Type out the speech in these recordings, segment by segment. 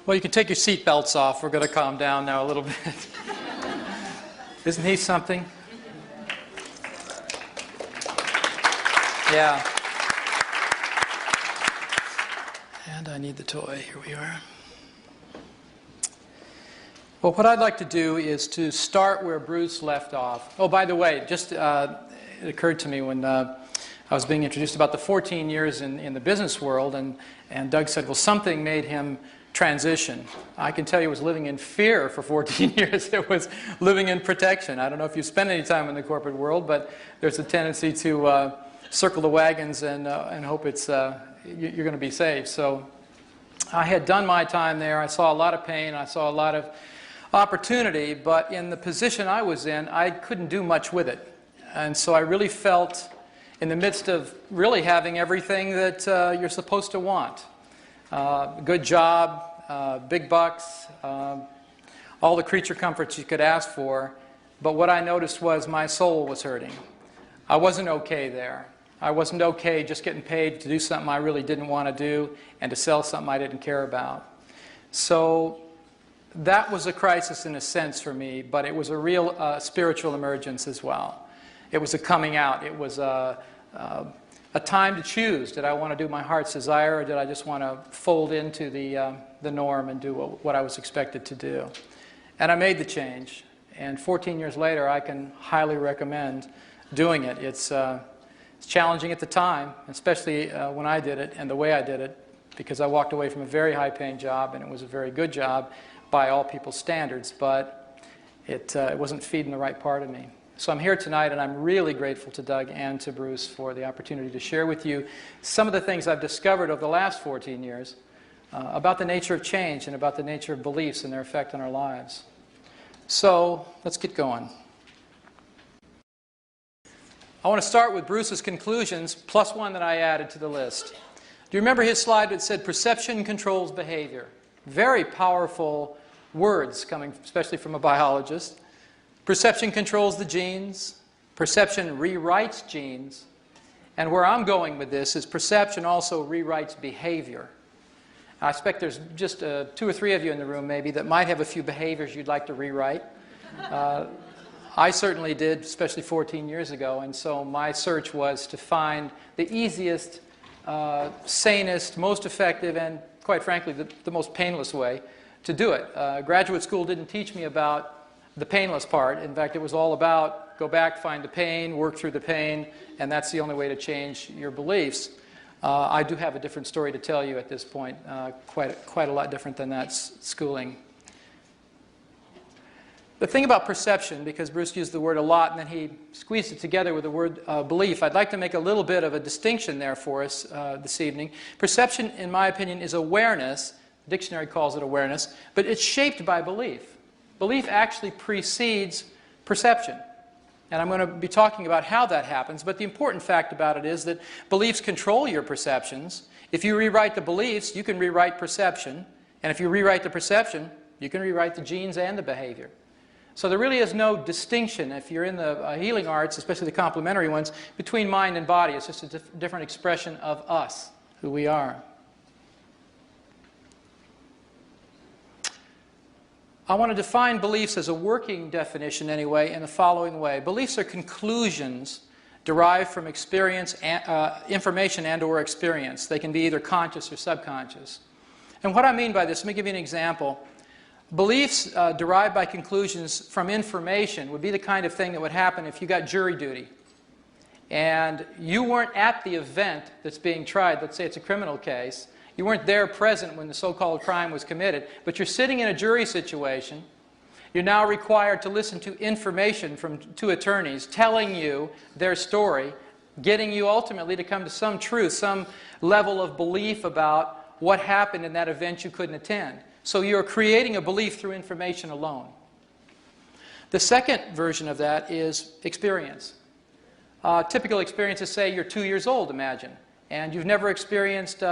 Well, you can take your seat belts off. We're going to calm down now a little bit. Isn't he something? Yeah. And I need the toy. Here we are. Well, what I'd like to do is to start where Bruce left off. Oh, by the way, just it occurred to me when I was being introduced about the 14 years in the business world, and Doug said, well, something made him transition. I can tell you it was living in fear for 14 years. It was living in protection. I don't know if you spend any time in the corporate world, but there's a tendency to circle the wagons and hope it's you're going to be safe. So I had done my time there. I saw a lot of pain. I saw a lot of opportunity, but in the position I was in, I couldn't do much with it. And so I really felt in the midst of really having everything that you're supposed to want. Good job, big bucks, all the creature comforts you could ask for. But what I noticed was my soul was hurting. I wasn't okay there. I wasn't okay just getting paid to do something I really didn't want to do and to sell something I didn't care about. So that was a crisis in a sense for me, but it was a real spiritual emergence as well. It was a coming out. It was a time to choose. Did I want to do my heart's desire, or did I just want to fold into the norm and do what I was expected to do? And I made the change. And 14 years later, I can highly recommend doing it. It's challenging at the time, especially when I did it and the way I did it, because I walked away from a very high-paying job, and it was a very good job by all people's standards, but it wasn't feeding the right part of me. So I'm here tonight, and I'm really grateful to Doug and to Bruce for the opportunity to share with you some of the things I've discovered over the last 14 years about the nature of change and about the nature of beliefs and their effect on our lives. So let's get going. I want to start with Bruce's conclusions, plus one that I added to the list. Do you remember his slide that said perception controls behavior? Very powerful words coming especially from a biologist. Perception controls the genes. Perception rewrites genes. And where I'm going with this is perception also rewrites behavior. I expect there's just 2 or 3 of you in the room maybe that might have a few behaviors you'd like to rewrite. I certainly did, especially 14 years ago, and so my search was to find the easiest, sanest, most effective, and quite frankly, the most painless way to do it. Graduate school didn't teach me about the painless part. In fact, it was all about go back, find the pain, work through the pain, and that's the only way to change your beliefs. I do have a different story to tell you at this point, quite a lot different than that schooling. The thing about perception, because Bruce used the word a lot and then he squeezed it together with the word belief, I'd like to make a little bit of a distinction there for us this evening. Perception, in my opinion, is awareness. The dictionary calls it awareness, but it's shaped by belief. Belief actually precedes perception. And I'm going to be talking about how that happens, but the important fact about it is that beliefs control your perceptions. If you rewrite the beliefs, you can rewrite perception. And if you rewrite the perception, you can rewrite the genes and the behavior. So there really is no distinction, if you're in the healing arts, especially the complementary ones, between mind and body. It's just a different expression of us, who we are. I want to define beliefs as a working definition anyway in the following way. Beliefs are conclusions derived from experience, information and or experience. They can be either conscious or subconscious. And what I mean by this, let me give you an example. Beliefs derived by conclusions from information would be the kind of thing that would happen if you got jury duty and you weren't at the event that's being tried. Let's say it's a criminal case. You weren't there present when the so-called crime was committed, but you're sitting in a jury situation. You're now required to listen to information from 2 attorneys telling you their story, getting you ultimately to come to some truth, some level of belief about what happened in that event you couldn't attend. So you're creating a belief through information alone. The second version of that is experience. Typical experiences say you're 2 years old, imagine, and you've never experienced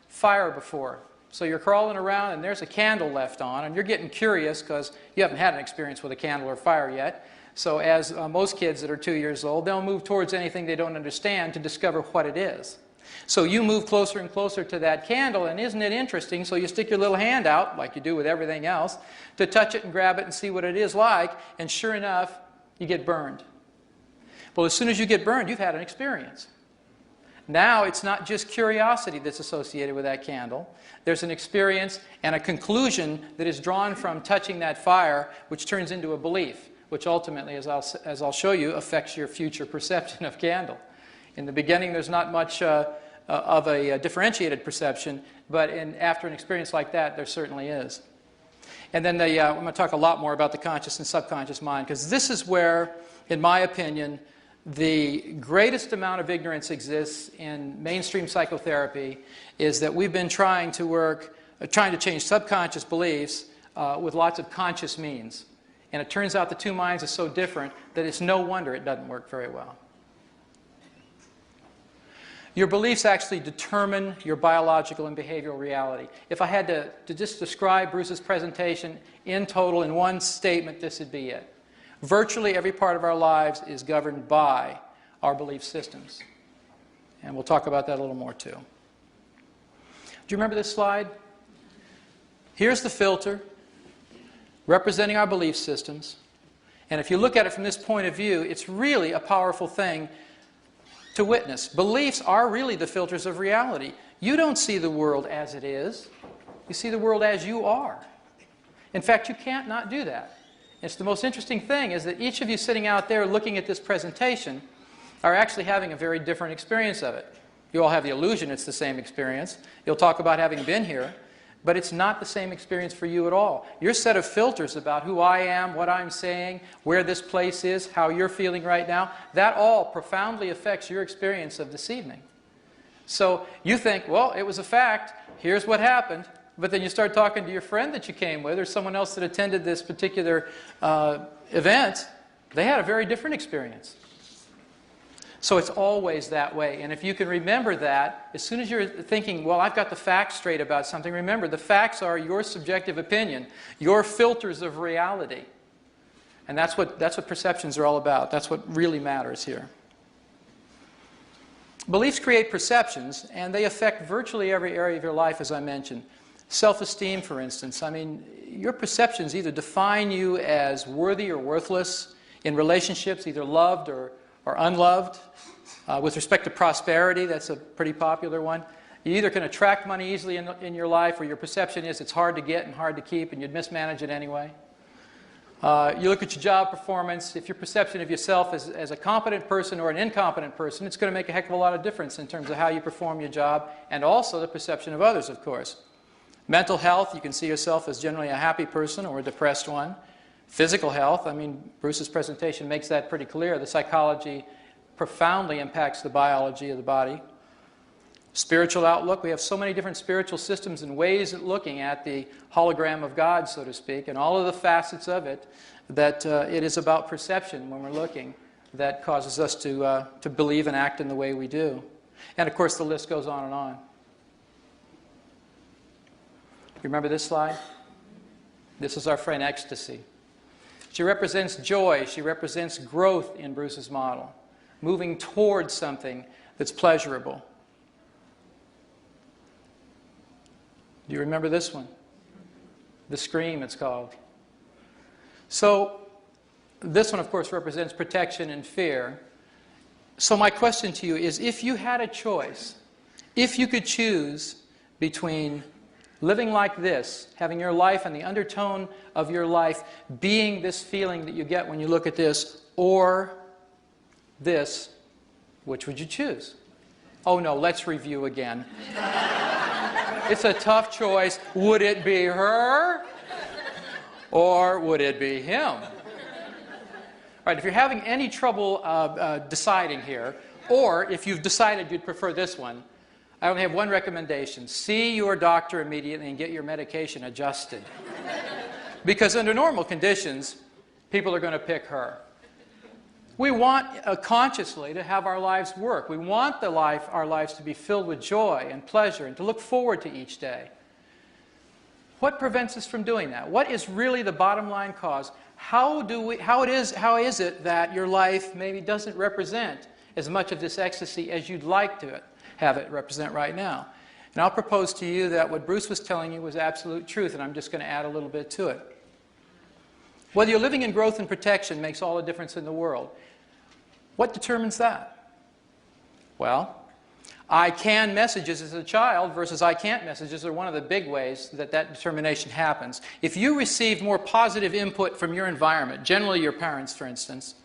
fire before. So you're crawling around and there's a candle left on and you're getting curious because you haven't had an experience with a candle or fire yet. So as most kids that are 2 years old, they'll move towards anything they don't understand to discover what it is. So you move closer and closer to that candle, and isn't it interesting? So you stick your little hand out, like you do with everything else, to touch it and grab it and see what it is like, and sure enough, you get burned. Well, as soon as you get burned, you've had an experience. Now, it's not just curiosity that's associated with that candle. There's an experience and a conclusion that is drawn from touching that fire, which turns into a belief, which ultimately, as I'll show you, affects your future perception of candle. In the beginning, there's not much of a differentiated perception, but after an experience like that, there certainly is. And then I'm going to talk a lot more about the conscious and subconscious mind, because this is where, in my opinion, the greatest amount of ignorance exists in mainstream psychotherapy, is that we've been trying to change subconscious beliefs with lots of conscious means. And it turns out the two minds are so different that it's no wonder it doesn't work very well. Your beliefs actually determine your biological and behavioral reality. If I had to just describe Bruce's presentation in total in one statement, this would be it. Virtually every part of our lives is governed by our belief systems. And we'll talk about that a little more too. Do you remember this slide? Here's the filter representing our belief systems. And if you look at it from this point of view, it's really a powerful thing to witness. Beliefs are really the filters of reality. You don't see the world as it is. You see the world as you are. In fact, you can't not do that. It's the most interesting thing is that each of you sitting out there looking at this presentation are actually having a very different experience of it. You all have the illusion it's the same experience. You'll talk about having been here, but it's not the same experience for you at all. Your set of filters about who I am, what I'm saying, where this place is, how you're feeling right now, that all profoundly affects your experience of this evening. So you think, well, it was a fact, here's what happened. But then you start talking to your friend that you came with or someone else that attended this particular event. They had a very different experience. So it's always that way. And if you can remember that, as soon as you're thinking, well, I've got the facts straight about something, remember, the facts are your subjective opinion, your filters of reality. And that's what perceptions are all about. That's what really matters here. Beliefs create perceptions, and they affect virtually every area of your life, as I mentioned. Self-esteem, for instance. I mean, your perceptions either define you as worthy or worthless in relationships, either loved or unloved. With respect to prosperity, that's a pretty popular one. You either can attract money easily in your life, or your perception is it's hard to get and hard to keep, and you'd mismanage it anyway. You look at your job performance. If your perception of yourself as a competent person or an incompetent person, it's going to make a heck of a lot of difference in terms of how you perform your job, and also the perception of others, of course. Mental health, you can see yourself as generally a happy person or a depressed one. Physical health, I mean, Bruce's presentation makes that pretty clear. The psychology profoundly impacts the biology of the body. Spiritual outlook, we have so many different spiritual systems and ways of looking at the hologram of God, so to speak, and all of the facets of it, that it is about perception when we're looking that causes us to believe and act in the way we do. And of course, the list goes on and on. You remember this slide? This is our friend Ecstasy. She represents joy. She represents growth in Bruce's model, moving towards something that's pleasurable. Do you remember this one? The Scream, it's called. So this one, of course, represents protection and fear. So my question to you is, if you had a choice, if you could choose between living like this, having your life and the undertone of your life being this feeling that you get when you look at this, or this, which would you choose? Oh no, let's review again. It's a tough choice. Would it be her? Or would it be him? All right, if you're having any trouble deciding here, or if you've decided you'd prefer this one, I only have one recommendation. See your doctor immediately and get your medication adjusted. Because under normal conditions, people are going to pick her. We want consciously to have our lives work. We want our lives to be filled with joy and pleasure and to look forward to each day. What prevents us from doing that? What is really the bottom line cause? How is it that your life maybe doesn't represent as much of this ecstasy as you'd like to it? have it represent right now. And I'll propose to you that what Bruce was telling you was absolute truth, and I'm just going to add a little bit to it. Whether you're living in growth and protection makes all the difference in the world. What determines that? Well, I can messages as a child versus I can't messages are one of the big ways that that determination happens. If you receive more positive input from your environment, generally your parents, for instance,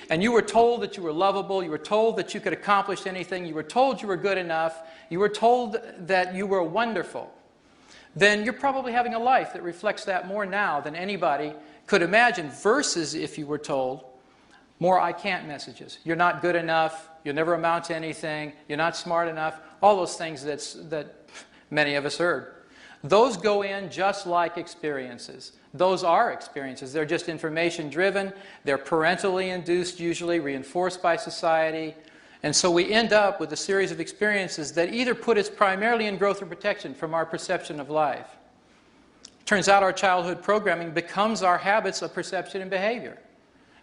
and you were told that you were lovable, you were told that you could accomplish anything, you were told you were good enough, you were told that you were wonderful, then you're probably having a life that reflects that more now than anybody could imagine, versus if you were told more I can't messages. You're not good enough, you'll never amount to anything, you're not smart enough, all those things that many of us heard. Those go in just like experiences. Those are experiences. They're just information driven, they're parentally induced usually, reinforced by society, and so we end up with a series of experiences that either put us primarily in growth or protection from our perception of life. Turns out our childhood programming becomes our habits of perception and behavior.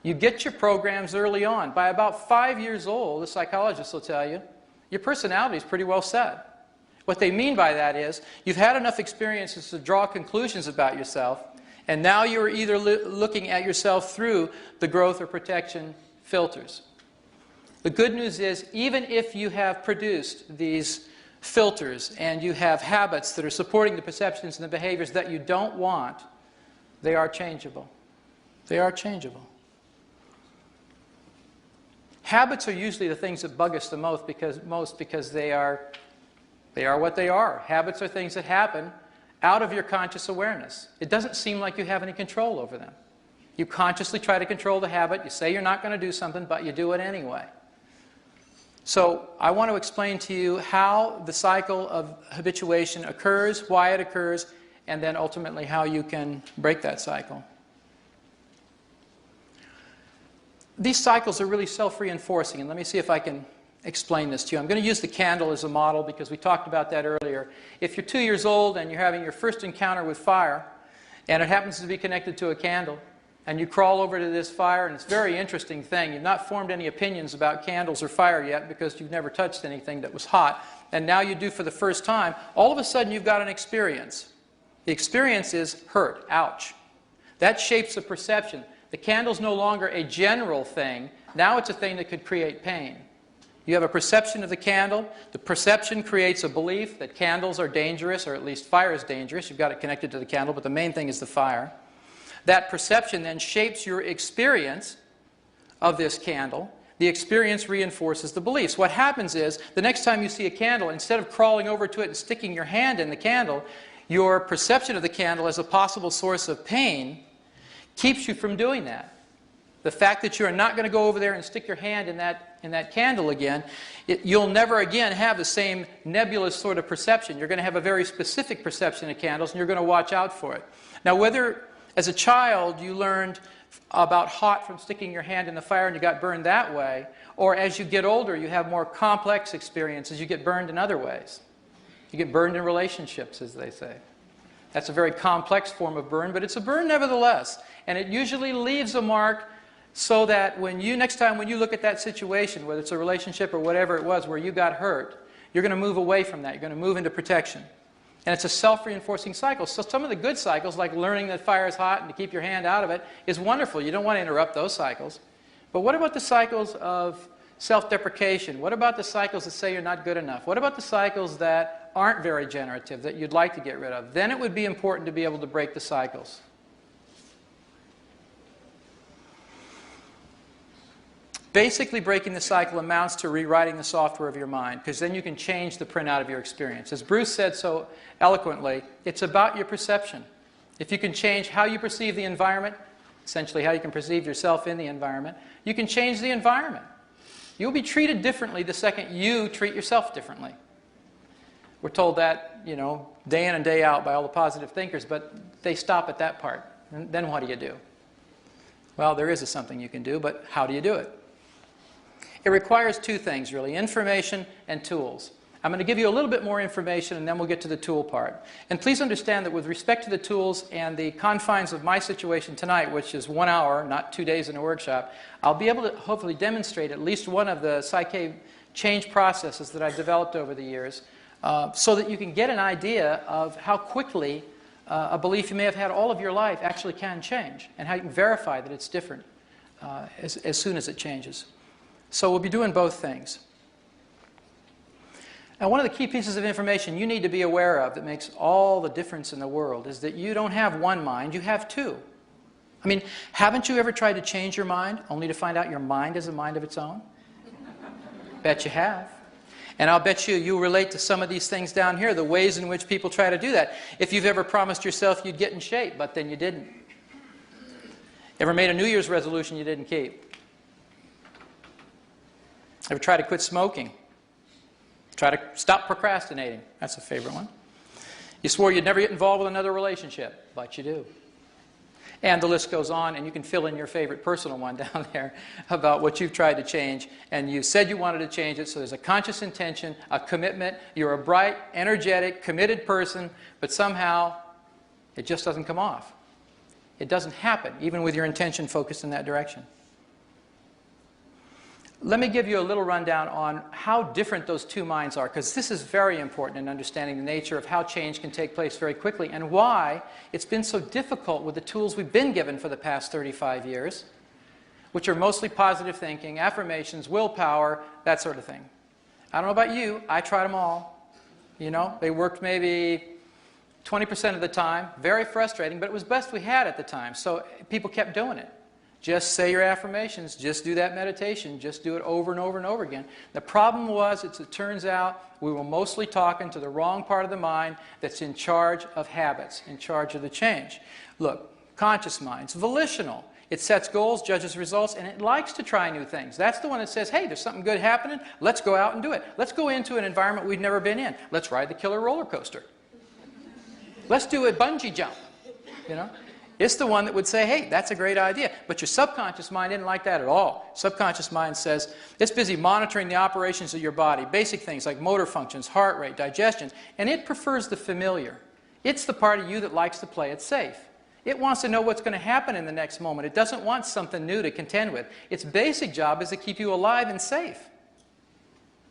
You get your programs early on. By about 5 years old, the psychologists will tell you, your personality is pretty well set. What they mean by that is, you've had enough experiences to draw conclusions about yourself, and now you're either looking at yourself through the growth or protection filters. The good news is, even if you have produced these filters and you have habits that are supporting the perceptions and the behaviors that you don't want, they are changeable. They are changeable. Habits are usually the things that bug us the most because they are what they are. Habits are things that happen out of your conscious awareness. It doesn't seem like you have any control over them. You consciously try to control the habit. You say you're not going to do something, but you do it anyway. So I want to explain to you how the cycle of habituation occurs, why it occurs, and then ultimately how you can break that cycle. These cycles are really self-reinforcing, and let me see if I can explain this to you. I'm going to use the candle as a model because we talked about that earlier. If you're 2 years old and you're having your first encounter with fire, and it happens to be connected to a candle, and you crawl over to this fire, and it's a very interesting thing. You've not formed any opinions about candles or fire yet because you've never touched anything that was hot, and now you do for the first time. All of a sudden you've got an experience. The experience is hurt, ouch. That shapes the perception. The candle's no longer a general thing. Now it's a thing that could create pain. You have a perception of the candle. The perception creates a belief that candles are dangerous, or at least fire is dangerous. You've got it connected to the candle, but the main thing is the fire. That perception then shapes your experience of this candle. The experience reinforces the beliefs. What happens is, the next time you see a candle, instead of crawling over to it and sticking your hand in the candle, your perception of the candle as a possible source of pain keeps you from doing that. The fact that you are not going to go over there and stick your hand in that candle again, you'll never again have the same nebulous sort of perception. You're going to have a very specific perception of candles, and you're going to watch out for it. Now, whether as a child you learned about hot from sticking your hand in the fire and you got burned that way, or as you get older you have more complex experiences, you get burned in other ways. You get burned in relationships, as they say. That's a very complex form of burn, but it's a burn nevertheless. And it usually leaves a mark so that next time when you look at that situation, whether it's a relationship or whatever it was where you got hurt, you're going to move away from that. You're going to move into protection. And it's a self-reinforcing cycle. So some of the good cycles, like learning that fire is hot and to keep your hand out of it, is wonderful. You don't want to interrupt those cycles. But what about the cycles of self-deprecation? What about the cycles that say you're not good enough? What about the cycles that aren't very generative, that you'd like to get rid of? Then it would be important to be able to break the cycles. Basically, breaking the cycle amounts to rewriting the software of your mind, because then you can change the printout of your experience. As Bruce said so eloquently, it's about your perception. If you can change how you perceive the environment, essentially how you can perceive yourself in the environment, you can change the environment. You'll be treated differently the second you treat yourself differently. We're told that, day in and day out by all the positive thinkers, but they stop at that part. And then what do you do? Well, there is something you can do, but how do you do it? It requires two things, really, information and tools. I'm going to give you a little bit more information, and then we'll get to the tool part. And please understand that with respect to the tools and the confines of my situation tonight, which is 1 hour, not 2 days in a workshop, I'll be able to hopefully demonstrate at least one of the PSYCH change processes that I've developed over the years so that you can get an idea of how quickly a belief you may have had all of your life actually can change, and how you can verify that it's different as soon as it changes. So we'll be doing both things. Now, one of the key pieces of information you need to be aware of that makes all the difference in the world is that you don't have one mind, you have two. I mean, haven't you ever tried to change your mind only to find out your mind is a mind of its own? Bet you have. And I'll bet you relate to some of these things down here, the ways in which people try to do that. If you've ever promised yourself you'd get in shape, but then you didn't. Ever made a New Year's resolution you didn't keep? Ever tried to quit smoking? Try to stop procrastinating. That's a favorite one. You swore you'd never get involved with another relationship, but you do. And the list goes on, and you can fill in your favorite personal one down there about what you've tried to change, and you said you wanted to change it, so there's a conscious intention, a commitment. You're a bright, energetic, committed person, but somehow it just doesn't come off. It doesn't happen, even with your intention focused in that direction. Let me give you a little rundown on how different those two minds are, because this is very important in understanding the nature of how change can take place very quickly and why it's been so difficult with the tools we've been given for the past 35 years, which are mostly positive thinking, affirmations, willpower, that sort of thing. I don't know about you, I tried them all. You know, they worked maybe 20% of the time, very frustrating, but it was best we had at the time, so people kept doing it. Just say your affirmations, just do that meditation, just do it over and over and over again. The problem was, it turns out, we were mostly talking to the wrong part of the mind that's in charge of habits, in charge of the change. Look, conscious mind's volitional. It sets goals, judges results, and it likes to try new things. That's the one that says, hey, there's something good happening, let's go out and do it. Let's go into an environment we've never been in. Let's ride the killer roller coaster. Let's do a bungee jump, you know. It's the one that would say, hey, that's a great idea. But your subconscious mind didn't like that at all. Subconscious mind says, it's busy monitoring the operations of your body, basic things like motor functions, heart rate, digestion, and it prefers the familiar. It's the part of you that likes to play it safe. It wants to know what's going to happen in the next moment. It doesn't want something new to contend with. Its basic job is to keep you alive and safe.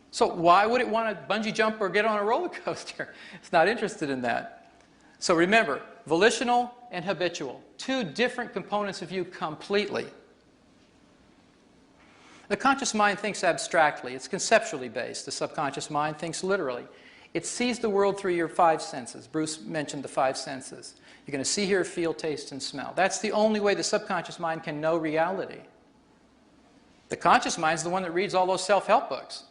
So why would it want to bungee jump or get on a roller coaster? It's not interested in that. So remember, volitional and habitual, two different components of you completely. The conscious mind thinks abstractly. It's conceptually based. The subconscious mind thinks literally. It sees the world through your five senses. Bruce mentioned the five senses. You're going to see, hear, feel, taste, and smell. That's the only way the subconscious mind can know reality. The conscious mind is the one that reads all those self-help books.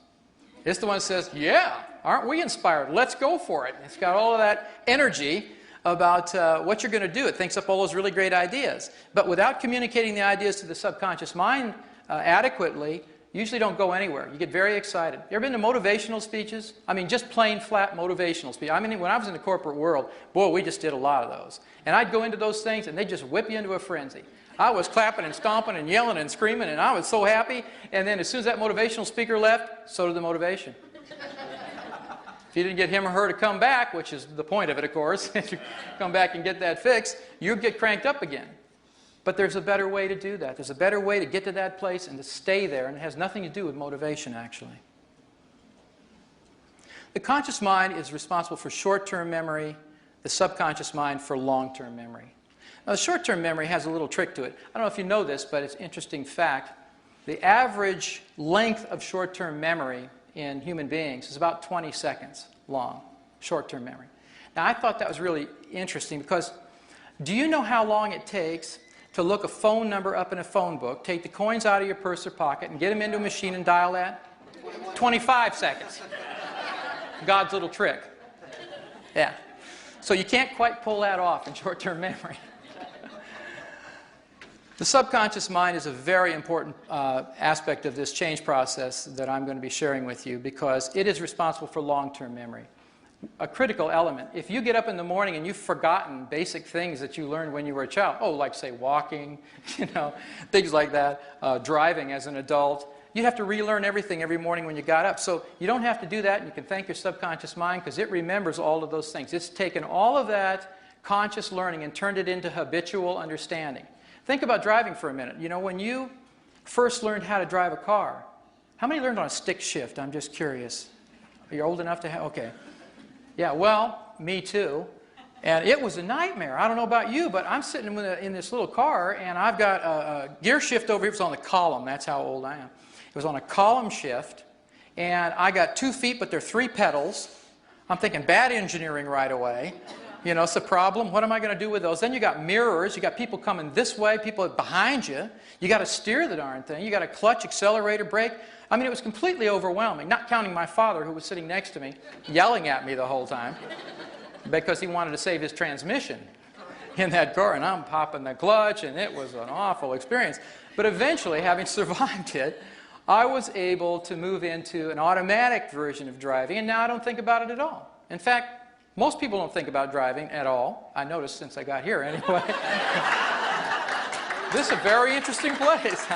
It's the one that says, yeah, aren't we inspired? Let's go for it. It's got all of that energy about what you're going to do. It thinks up all those really great ideas. But without communicating the ideas to the subconscious mind adequately, you usually don't go anywhere. You get very excited. You ever been to motivational speeches? I mean, just plain flat motivational speeches. I mean, when I was in the corporate world, boy, we just did a lot of those. And I'd go into those things and they'd just whip you into a frenzy. I was clapping and stomping and yelling and screaming, and I was so happy. And then as soon as that motivational speaker left, so did the motivation. If you didn't get him or her to come back, which is the point of it, of course, if you come back and get that fixed, you get cranked up again. But there's a better way to do that. There's a better way to get to that place and to stay there, and it has nothing to do with motivation, actually. The conscious mind is responsible for short-term memory, the subconscious mind for long-term memory. Now, the short-term memory has a little trick to it. I don't know if you know this, but it's an interesting fact. The average length of short-term memory in human beings is about 20 seconds long, short-term memory. Now, I thought that was really interesting because do you know how long it takes to look a phone number up in a phone book, take the coins out of your purse or pocket, and get them into a machine and dial that? 25 seconds. God's little trick. Yeah. So you can't quite pull that off in short-term memory. The subconscious mind is a very important aspect of this change process that I'm going to be sharing with you because it is responsible for long-term memory. A critical element. If you get up in the morning and you've forgotten basic things that you learned when you were a child, like say walking, things like that, driving as an adult, you'd have to relearn everything every morning when you got up. So you don't have to do that, and you can thank your subconscious mind because it remembers all of those things. It's taken all of that conscious learning and turned it into habitual understanding. Think about driving for a minute. When you first learned how to drive a car, How many learned on a stick shift? I'm just curious. You're old enough to have, okay. Yeah, well, me too. And it was a nightmare. I don't know about you, but I'm sitting in this little car, and I've got a gear shift over here. It was on the column. That's how old I am. It was on a column shift, and I got 2 feet, but they're 3 pedals. I'm thinking bad engineering right away. You know, it's a problem. What am I going to do with those? Then you got mirrors. You got people coming this way, people behind you. You got to steer the darn thing. You got to clutch, accelerator, brake. I mean, it was completely overwhelming, not counting my father, who was sitting next to me, yelling at me the whole time because he wanted to save his transmission in that car, and I'm popping the clutch, and it was an awful experience. But eventually, having survived it, I was able to move into an automatic version of driving, and now I don't think about it at all. In fact, most people don't think about driving at all. I noticed since I got here anyway. This is a very interesting place.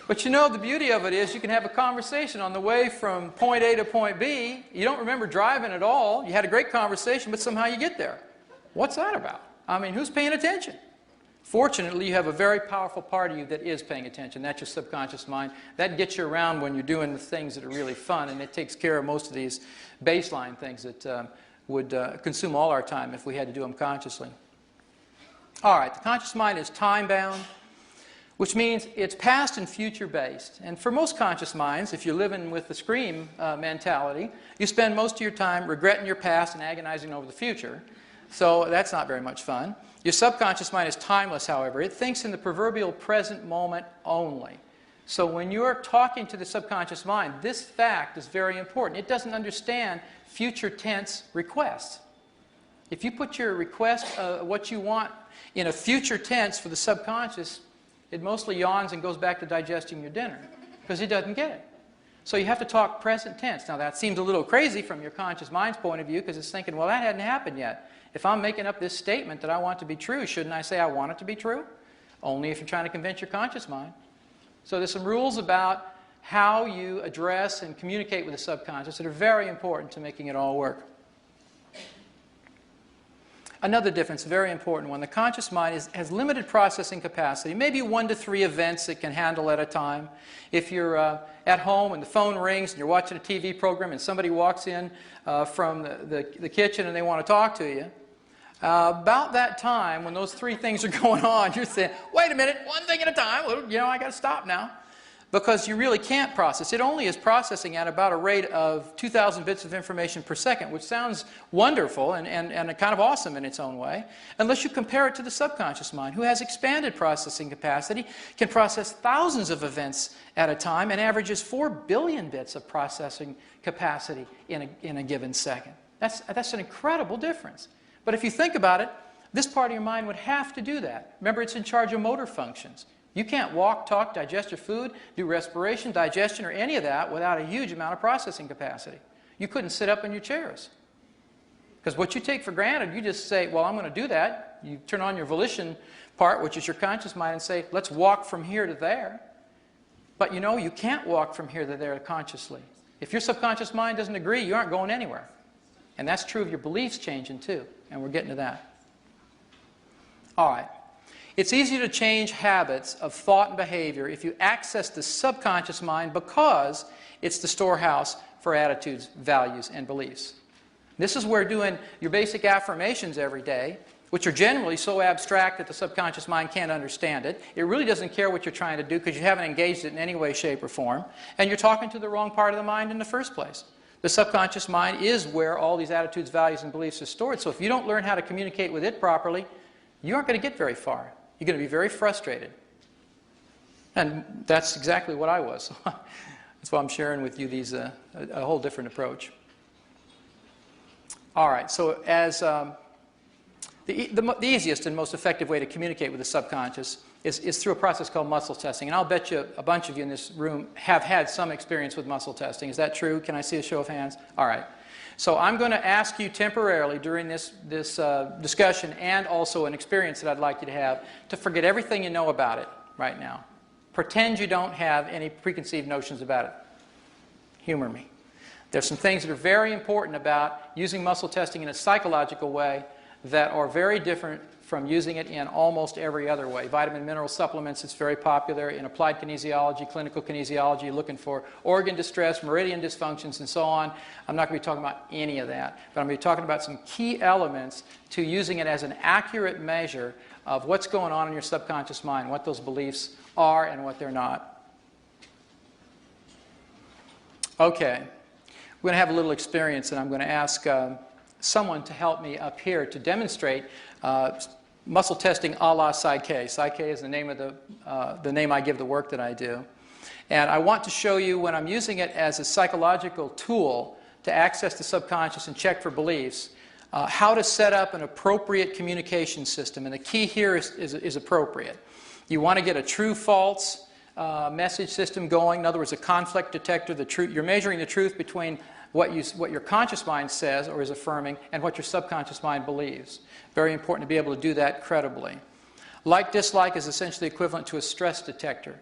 But you know, the beauty of it is you can have a conversation on the way from point A to point B. You don't remember driving at all. You had a great conversation, but somehow you get there. What's that about? I mean, who's paying attention? Fortunately, you have a very powerful part of you that is paying attention. That's your subconscious mind. That gets you around when you're doing the things that are really fun, and it takes care of most of these baseline things that would consume all our time if we had to do them consciously. All right, the conscious mind is time-bound, which means it's past and future based. And for most conscious minds, if you're living with the scream mentality, you spend most of your time regretting your past and agonizing over the future. So that's not very much fun. Your subconscious mind is timeless, however. It thinks in the proverbial present moment only. So when you're talking to the subconscious mind, this fact is very important. It doesn't understand future tense requests. If you put your request, what you want, in a future tense for the subconscious, it mostly yawns and goes back to digesting your dinner because it doesn't get it. So you have to talk present tense. Now that seems a little crazy from your conscious mind's point of view because it's thinking, well, that hadn't happened yet. If I'm making up this statement that I want to be true, shouldn't I say I want it to be true? Only if you're trying to convince your conscious mind. So there's some rules about how you address and communicate with the subconscious that are very important to making it all work. Another difference, very important one, the conscious mind has limited processing capacity, maybe 1 to 3 events it can handle at a time. If you're at home and the phone rings and you're watching a TV program and somebody walks in from the kitchen and they want to talk to you, about that time when those 3 things are going on, you're saying, wait a minute, one thing at a time, well, you know, I got to stop now. Because you really can't process. It only is processing at about a rate of 2,000 bits of information per second, which sounds wonderful and kind of awesome in its own way, unless you compare it to the subconscious mind, who has expanded processing capacity, can process thousands of events at a time, and averages 4 billion bits of processing capacity in a given second. That's an incredible difference. But if you think about it, this part of your mind would have to do that. Remember, it's in charge of motor functions. You can't walk, talk, digest your food, do respiration, digestion, or any of that without a huge amount of processing capacity. You couldn't sit up in your chairs. Because what you take for granted, you just say, well, I'm going to do that. You turn on your volition part, which is your conscious mind, and say, let's walk from here to there. But you know, you can't walk from here to there consciously. If your subconscious mind doesn't agree, you aren't going anywhere. And that's true of your beliefs changing too. And we're getting to that. All right. It's easier to change habits of thought and behavior if you access the subconscious mind because it's the storehouse for attitudes, values, and beliefs. This is where doing your basic affirmations every day, which are generally so abstract that the subconscious mind can't understand it. It really doesn't care what you're trying to do because you haven't engaged it in any way, shape, or form. And you're talking to the wrong part of the mind in the first place. The subconscious mind is where all these attitudes, values, and beliefs are stored. So if you don't learn how to communicate with it properly, you aren't going to get very far. You're going to be very frustrated. And that's exactly what I was. That's why I'm sharing with you these a whole different approach. All right, so as the easiest and most effective way to communicate with the subconscious is through a process called muscle testing. And I'll bet you a bunch of you in this room have had some experience with muscle testing. Is that true? Can I see a show of hands? All right. So I'm going to ask you temporarily during this discussion and also an experience that I'd like you to have to forget everything you know about it right now. Pretend you don't have any preconceived notions about it. Humor me. There's some things that are very important about using muscle testing in a psychological way that are very different from using it in almost every other way. Vitamin mineral supplements, it's very popular. In applied kinesiology, clinical kinesiology, looking for organ distress, meridian dysfunctions, and so on. I'm not going to be talking about any of that, but I'm going to be talking about some key elements to using it as an accurate measure of what's going on in your subconscious mind, what those beliefs are and what they're not. Okay, we're going to have a little experience, and I'm going to ask someone to help me up here to demonstrate muscle testing a la PSYCH. PSYCH is the name of the name I give the work that I do. And I want to show you when I'm using it as a psychological tool to access the subconscious and check for beliefs, how to set up an appropriate communication system. And the key here is appropriate. You want to get a true-false message system going. In other words, a conflict detector. You're measuring the truth between what your conscious mind says or is affirming and what your subconscious mind believes. Very important to be able to do that credibly. Like-dislike is essentially equivalent to a stress detector.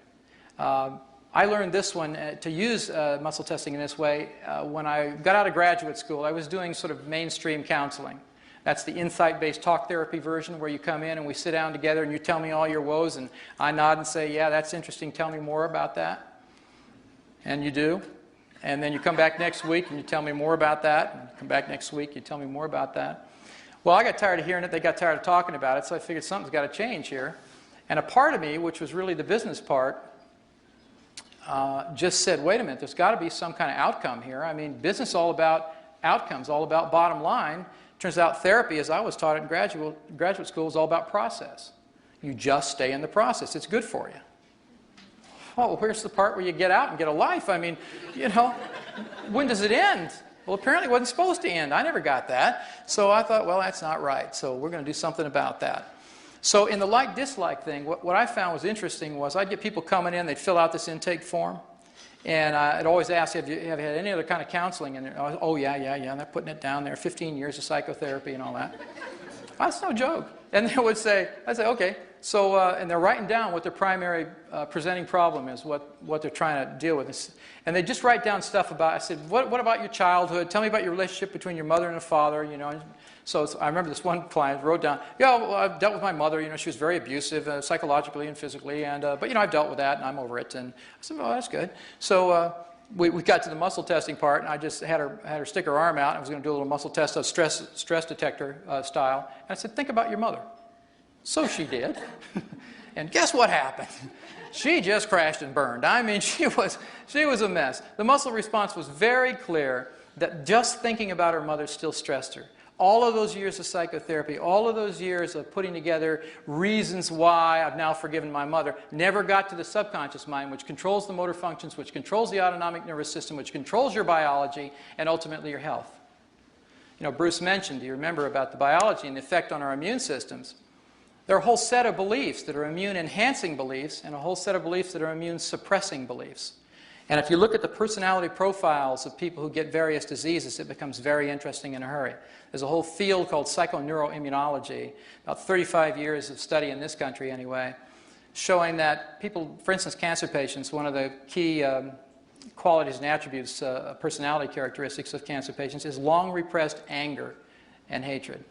I learned this one to use muscle testing in this way when I got out of graduate school. I was doing sort of mainstream counseling. That's the insight-based talk therapy version where you come in and we sit down together and you tell me all your woes and I nod and say, yeah, that's interesting, tell me more about that. And you do. And then you come back next week and you tell me more about that. And you come back next week, you tell me more about that. Well, I got tired of hearing it. They got tired of talking about it. So I figured something's got to change here. And a part of me, which was really the business part, just said, wait a minute, there's got to be some kind of outcome here. I mean, business is all about outcomes, all about bottom line. Turns out therapy, as I was taught in graduate school, is all about process. You just stay in the process. It's good for you. Oh, where's the part where you get out and get a life? I mean, you know, when does it end? Well, apparently it wasn't supposed to end. I never got that. So I thought, well, that's not right. So we're going to do something about that. So in the like-dislike thing, what I found was interesting was I'd get people coming in, they'd fill out this intake form, and I'd always ask, have you had any other kind of counseling? And oh, yeah, and they're putting it down there, 15 years of psychotherapy and all that. That's no joke. And they would say, I'd say, okay. So, and they're writing down what their primary presenting problem is, what they're trying to deal with. And they just write down stuff about, I said, what about your childhood? Tell me about your relationship between your mother and a father, you know. So I remember this one client wrote down, yeah, well, I've dealt with my mother, you know, she was very abusive, psychologically and physically, and, but, you know, I've dealt with that and I'm over it. And I said, well, that's good. So we got to the muscle testing part, and I just had her stick her arm out, and I was going to do a little muscle test of stress detector style. And I said, think about your mother. So she did. And guess what happened? She just crashed and burned. I mean, she was a mess. The muscle response was very clear that just thinking about her mother still stressed her. All of those years of psychotherapy, all of those years of putting together reasons why I've now forgiven my mother, never got to the subconscious mind, which controls the motor functions, which controls the autonomic nervous system, which controls your biology, and ultimately your health. You know, Bruce mentioned, do you remember about the biology and the effect on our immune systems? There are a whole set of beliefs that are immune-enhancing beliefs and a whole set of beliefs that are immune-suppressing beliefs. And if you look at the personality profiles of people who get various diseases, it becomes very interesting in a hurry. There's a whole field called psychoneuroimmunology, about 35 years of study in this country anyway, showing that people, for instance, cancer patients, one of the key qualities and attributes, personality characteristics of cancer patients is long repressed anger and hatred.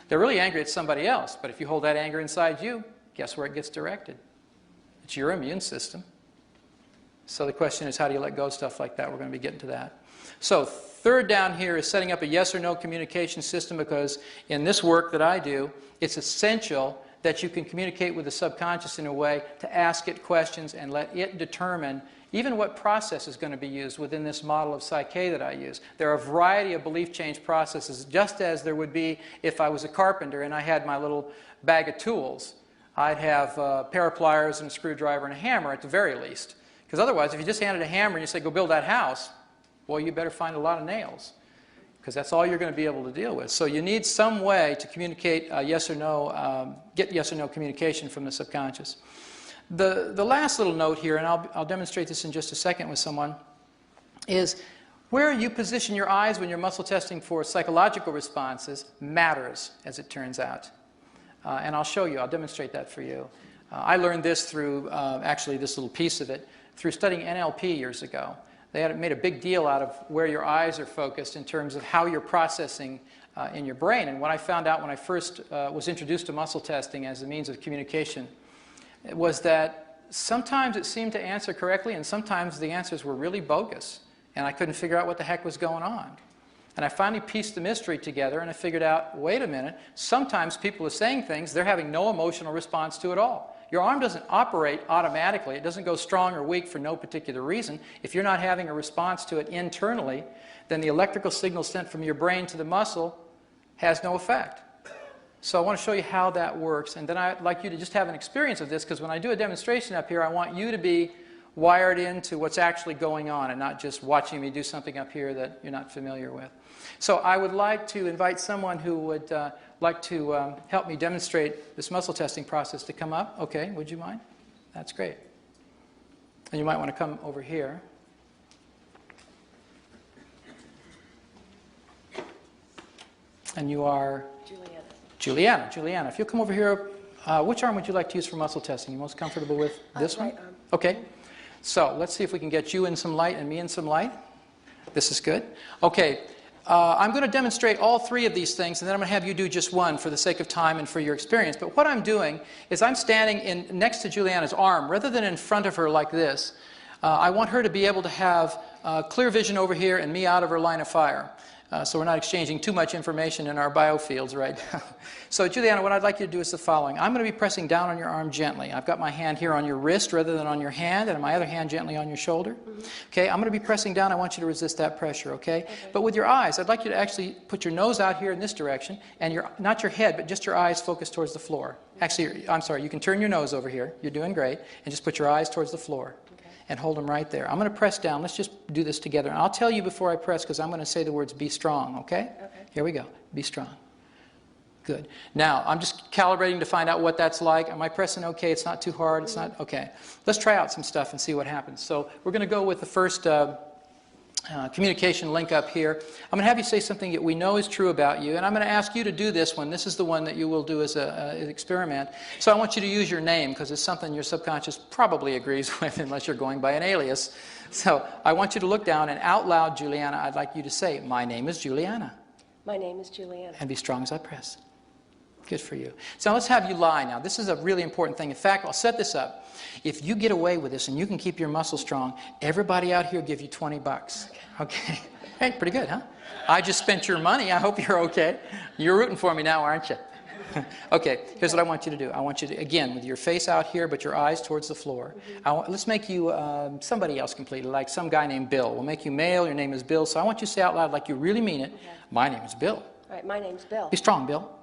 They're really angry at somebody else, but if you hold that anger inside you, guess where it gets directed? It's your immune system. So the question is, how do you let go of stuff like that? We're going to be getting to that. So third down here is setting up a yes or no communication system, because in this work that I do, it's essential that you can communicate with the subconscious in a way to ask it questions and let it determine even what process is going to be used within this model of PSYCH that I use. There are a variety of belief change processes, just as there would be if I was a carpenter and I had my little bag of tools. I'd have a pair of pliers and a screwdriver and a hammer at the very least. Because otherwise, if you just handed a hammer and you say, go build that house, well, you better find a lot of nails, because that's all you're going to be able to deal with. So you need some way to communicate yes or no, get yes or no communication from the subconscious. The last little note here, and I'll demonstrate this in just a second with someone, is where you position your eyes when you're muscle testing for psychological responses matters, as it turns out. And I'll show you, I'll demonstrate that for you. I learned this through, actually this little piece of it, through studying NLP years ago. They had made a big deal out of where your eyes are focused in terms of how you're processing in your brain. And what I found out when I first was introduced to muscle testing as a means of communication was that sometimes it seemed to answer correctly, and sometimes the answers were really bogus, and I couldn't figure out what the heck was going on. And I finally pieced the mystery together, and I figured out, wait a minute, sometimes people are saying things they're having no emotional response to at all. Your arm doesn't operate automatically. It doesn't go strong or weak for no particular reason. If you're not having a response to it internally, then the electrical signal sent from your brain to the muscle has no effect. So I want to show you how that works, and then I'd like you to just have an experience of this, because when I do a demonstration up here, I want you to be wired into what's actually going on and not just watching me do something up here that you're not familiar with. So I would like to invite someone who would like to help me demonstrate this muscle testing process to come up. Okay, would you mind? That's great. And you might want to come over here. And you are? Juliana. Juliana, if you'll come over here, which arm would you like to use for muscle testing? You most comfortable with this one? Right arm. Okay. So let's see if we can get you in some light and me in some light. This is good. Okay. I'm going to demonstrate all three of these things, and then I'm going to have you do just one for the sake of time and for your experience. But what I'm doing is I'm standing next to Juliana's arm. Rather than in front of her like this, I want her to be able to have clear vision over here and me out of her line of fire. So we're not exchanging too much information in our biofields right now. So Juliana, what I'd like you to do is the following. I'm going to be pressing down on your arm gently. I've got my hand here on your wrist rather than on your hand, and my other hand gently on your shoulder. Okay, I'm going to be pressing down. I want you to resist that pressure, okay? But with your eyes, I'd like you to actually put your nose out here in this direction, and not your head, but just your eyes focused towards the floor. Actually, I'm sorry, you can turn your nose over here. You're doing great. And just put your eyes towards the floor. And hold them right there. I'm going to press down. Let's just do this together. And I'll tell you before I press, because I'm going to say the words, be strong, okay? Okay. Here we go. Be strong. Good. Now, I'm just calibrating to find out what that's like. Am I pressing okay? It's not too hard. It's not? Okay. Let's try out some stuff and see what happens. So we're going to go with the first communication link up here. I'm going to have you say something that we know is true about you, and I'm going to ask you to do this one. This is the one that you will do as an experiment. So I want you to use your name, because it's something your subconscious probably agrees with unless you're going by an alias. So I want you to look down, and out loud, Juliana, I'd like you to say, my name is Juliana. My name is Juliana. And be strong as I press. Good for you. So let's have you lie now. This is a really important thing. In fact, I'll set this up. If you get away with this and you can keep your muscles strong, everybody out here will give you $20. Okay. Hey, pretty good, huh? I just spent your money. I hope you're okay. You're rooting for me now, aren't you? Okay, here's what I want you to do. I want you to, again, with your face out here, but your eyes towards the floor. Let's make you somebody else completely, like some guy named Bill. We'll make you male. Your name is Bill. So I want you to say out loud like you really mean it. Okay. My name is Bill. All right, my name's Bill. Be strong, Bill.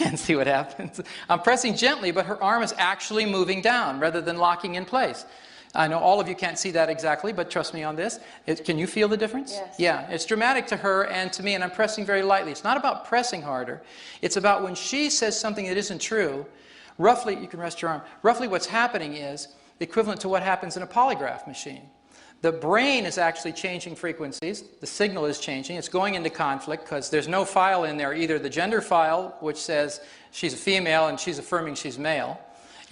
And see what happens. I'm pressing gently, but her arm is actually moving down rather than locking in place. I know all of you can't see that exactly, but trust me on this. Can you feel the difference? Yes. Yeah, it's dramatic to her and to me, and I'm pressing very lightly. It's not about pressing harder. It's about when she says something that isn't true, roughly, you can rest your arm, roughly what's happening is equivalent to what happens in a polygraph machine. The brain is actually changing frequencies. The signal is changing. It's going into conflict because there's no file in there, either the gender file, which says she's a female and she's affirming she's male,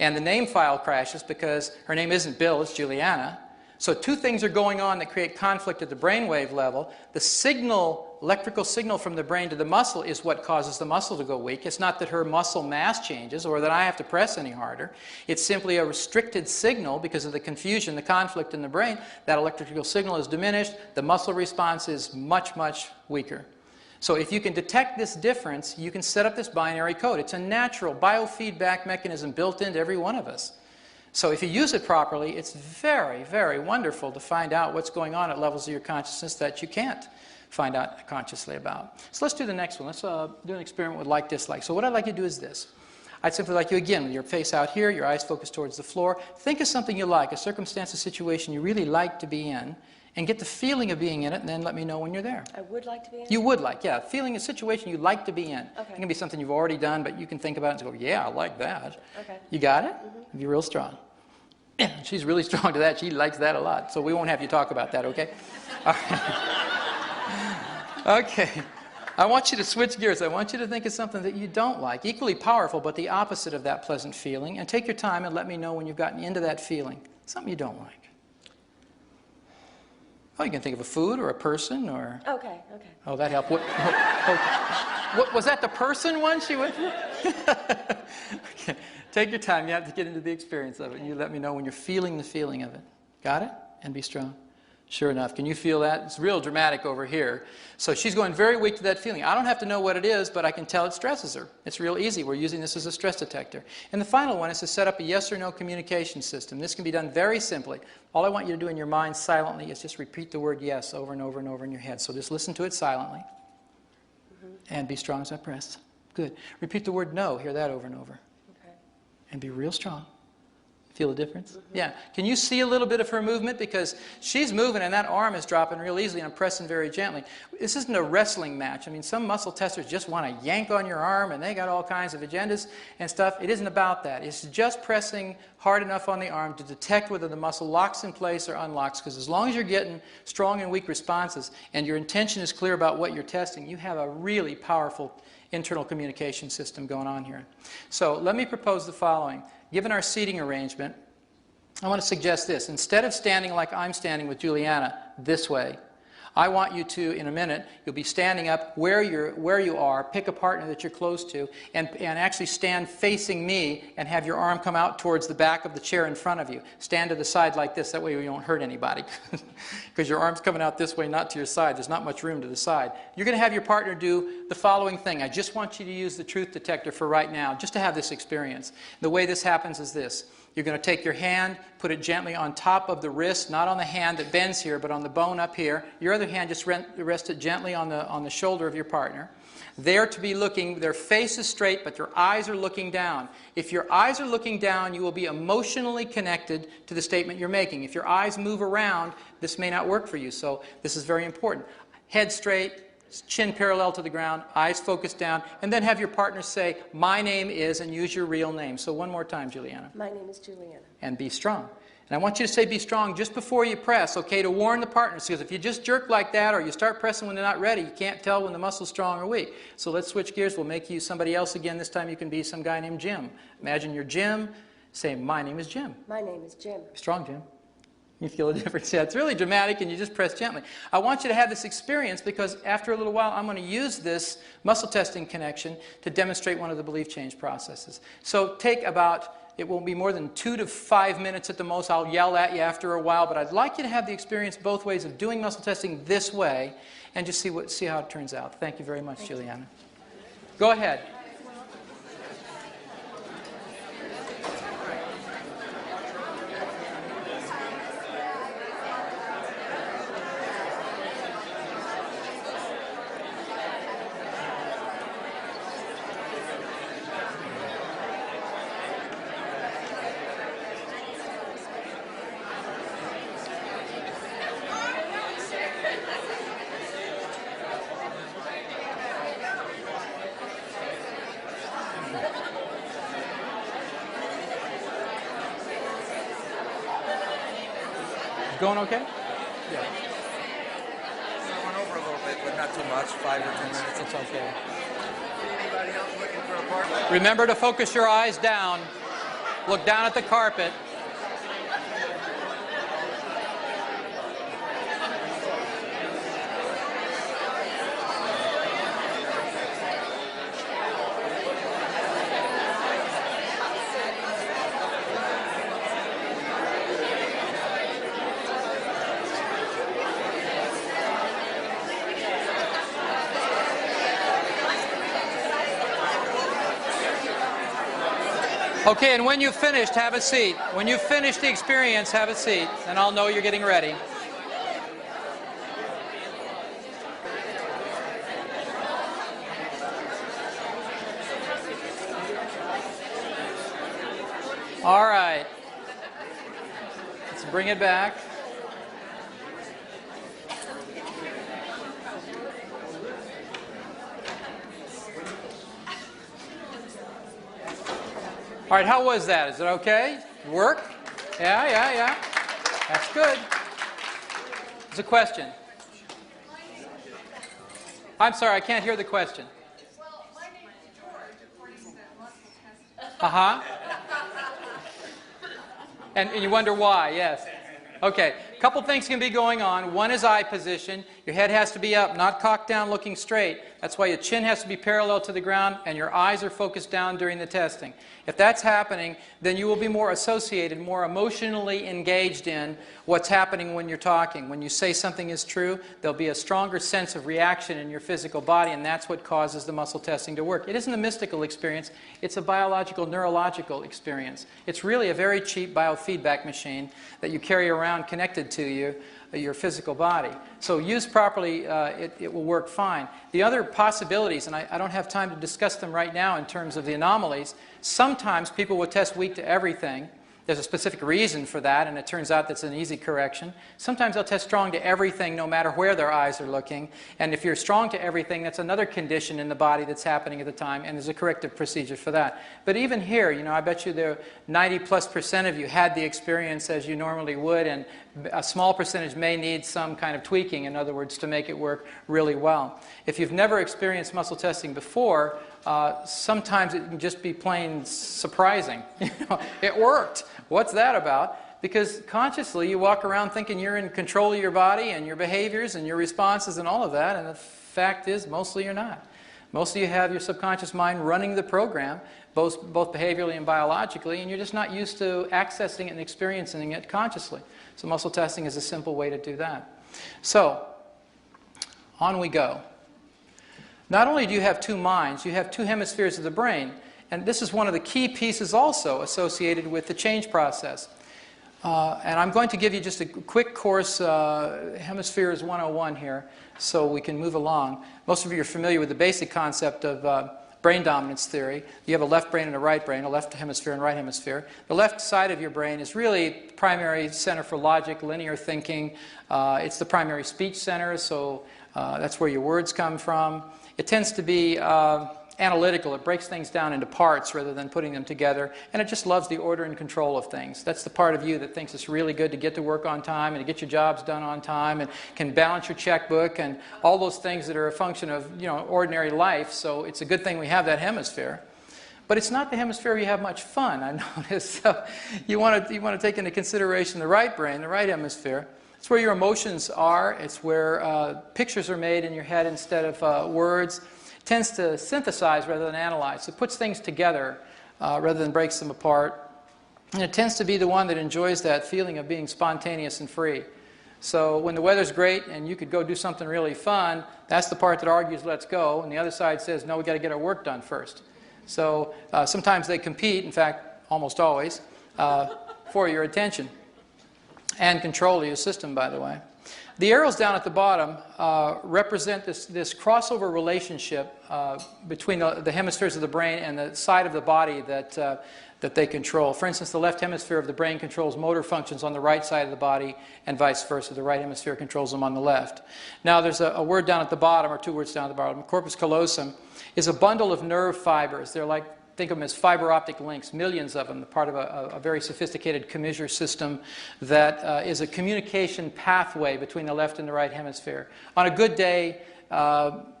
and the name file crashes because her name isn't Bill, it's Juliana. So two things are going on that create conflict at the brainwave level. The signal, electrical signal from the brain to the muscle is what causes the muscle to go weak. It's not that her muscle mass changes or that I have to press any harder. It's simply a restricted signal because of the confusion, the conflict in the brain. That electrical signal is diminished. The muscle response is much, much weaker. So if you can detect this difference, you can set up this binary code. It's a natural biofeedback mechanism built into every one of us. So if you use it properly, it's very, very wonderful to find out what's going on at levels of your consciousness that you can't find out consciously about. So let's do the next one. Let's do an experiment with like-dislike. So what I'd like you to do is this. I'd simply like you, again, with your face out here, your eyes focused towards the floor, think of something you like, a circumstance, a situation you really like to be in, and get the feeling of being in it, and then let me know when you're there. I would like to be in it? You would like, yeah. Feeling a situation you like to be in. Okay. It can be something you've already done, but you can think about it and go, yeah, I like that. Okay. You got it? Be real strong. Yeah, she's really strong to that. She likes that a lot. So we won't have you talk about that, okay? All right. Okay. I want you to switch gears. I want you to think of something that you don't like, equally powerful, but the opposite of that pleasant feeling. And take your time and let me know when you've gotten into that feeling. Something you don't like. Oh, you can think of a food or a person or... Okay, okay. Oh, that helped. What was that the person one she went through? Okay. Take your time. You have to get into the experience of it. And you let me know when you're feeling the feeling of it. Got it? And be strong. Sure enough. Can you feel that? It's real dramatic over here. So she's going very weak to that feeling. I don't have to know what it is, but I can tell it stresses her. It's real easy. We're using this as a stress detector. And the final one is to set up a yes or no communication system. This can be done very simply. All I want you to do in your mind silently is just repeat the word yes over and over and over in your head. So just listen to it silently. And be strong as I press. Good. Repeat the word no. Hear that over and over. Okay. And be real strong. Feel the difference? Yeah. Can you see a little bit of her movement? Because she's moving and that arm is dropping real easily and I'm pressing very gently. This isn't a wrestling match. I mean, some muscle testers just want to yank on your arm and they got all kinds of agendas and stuff. It isn't about that. It's just pressing hard enough on the arm to detect whether the muscle locks in place or unlocks. Because as long as you're getting strong and weak responses and your intention is clear about what you're testing, you have a really powerful internal communication system going on here. So let me propose the following. Given our seating arrangement, I want to suggest this. Instead of standing like I'm standing with Juliana this way, I want you to, in a minute, you'll be standing up where you are, pick a partner that you're close to, and actually stand facing me and have your arm come out towards the back of the chair in front of you. Stand to the side like this, that way you don't hurt anybody. Because your arm's coming out this way, not to your side. There's not much room to the side. You're going to have your partner do the following thing. I just want you to use the truth detector for right now, just to have this experience. The way this happens is this. You're going to take your hand, put it gently on top of the wrist, not on the hand that bends here, but on the bone up here. Your other hand, just rest it gently on the shoulder of your partner. They're to be looking, their face is straight, but their eyes are looking down. If your eyes are looking down, you will be emotionally connected to the statement you're making. If your eyes move around, this may not work for you. So this is very important. Head straight, chin parallel to the ground, eyes focused down, and then have your partner say, my name is, and use your real name. So one more time, Juliana. My name is Juliana. And be strong. And I want you to say be strong just before you press, okay, to warn the partners. Because if you just jerk like that or you start pressing when they're not ready, you can't tell when the muscle's strong or weak. So let's switch gears. We'll make you somebody else again. This time you can be some guy named Jim. Imagine you're Jim. Say, my name is Jim. My name is Jim. Be strong, Jim. You feel a difference. Yeah, it's really dramatic and you just press gently. I want you to have this experience because after a little while I'm going to use this muscle testing connection to demonstrate one of the belief change processes. So take about, it won't be more than 2 to 5 minutes at the most. I'll yell at you after a while, but I'd like you to have the experience both ways of doing muscle testing this way and just see how it turns out. Thank you very much, Juliana. Go ahead. Going okay? Yeah. I went over a little bit, but not too much, 5 or 10 minutes. It's okay. Anybody else looking for a partner? Remember to focus your eyes down. Look down at the carpet. Okay, and when you've finished, have a seat. When you've finished the experience, have a seat, and I'll know you're getting ready. All right. Let's bring it back. All right, how was that? Is it okay? Work? Yeah. That's good. There's a question. I'm sorry, I can't hear the question. Well, my name is George, according to that muscle test. Uh-huh. And you wonder why, yes. Okay. couple things can be going on. One is eye position. Your head has to be up, not cocked down looking straight. That's why your chin has to be parallel to the ground and your eyes are focused down during the testing. If that's happening, then you will be more associated, more emotionally engaged in what's happening when you're talking. When you say something is true, there'll be a stronger sense of reaction in your physical body, and that's what causes the muscle testing to work. It isn't a mystical experience. It's a biological, neurological experience. It's really a very cheap biofeedback machine that you carry around connected to you, your physical body. So used properly, it will work fine. The other possibilities, and I don't have time to discuss them right now in terms of the anomalies, sometimes people will test weak to everything. There's a specific reason for that, and it turns out that's an easy correction. Sometimes they'll test strong to everything, no matter where their eyes are looking. And if you're strong to everything, that's another condition in the body that's happening at the time, and there's a corrective procedure for that. But even here, you know, I bet you there 90+% of you had the experience as you normally would, and a small percentage may need some kind of tweaking, in other words, to make it work really well. If you've never experienced muscle testing before, sometimes it can just be plain surprising. You know, it worked. What's that about? Because consciously you walk around thinking you're in control of your body and your behaviors and your responses and all of that, and the fact is mostly you're not. Mostly you have your subconscious mind running the program, both behaviorally and biologically, and you're just not used to accessing it and experiencing it consciously. So muscle testing is a simple way to do that. So, on we go. Not only do you have two minds, you have two hemispheres of the brain. And this is one of the key pieces also associated with the change process. And I'm going to give you just a quick course, Hemispheres 101 here, so we can move along. Most of you are familiar with the basic concept of brain dominance theory. You have a left brain and a right brain, a left hemisphere and right hemisphere. The left side of your brain is really primary center for logic, linear thinking. It's the primary speech center, so that's where your words come from. It tends to be analytical. It breaks things down into parts rather than putting them together, and it just loves the order and control of things. That's the part of you that thinks it's really good to get to work on time and to get your jobs done on time and can balance your checkbook and all those things that are a function of, you know, ordinary life. So it's a good thing we have that hemisphere. But it's not the hemisphere where you have much fun, I notice. So you want to take into consideration the right brain, the right hemisphere. It's where your emotions are. It's where pictures are made in your head instead of words. It tends to synthesize rather than analyze. It puts things together rather than breaks them apart. And it tends to be the one that enjoys that feeling of being spontaneous and free. So when the weather's great and you could go do something really fun, that's the part that argues, let's go. And the other side says, no, we've got to get our work done first. So sometimes they compete, in fact, almost always, for your attention. And control of your system, by the way. The arrows down at the bottom represent this crossover relationship between the hemispheres of the brain and the side of the body that they control. For instance, the left hemisphere of the brain controls motor functions on the right side of the body, and vice versa. The right hemisphere controls them on the left. Now, there's a word down at the bottom, or two words down at the bottom. Corpus callosum is a bundle of nerve fibers. They're like, think of them as fiber optic links, millions of them, part of a very sophisticated commissure system that is a communication pathway between the left and the right hemisphere. On a good day,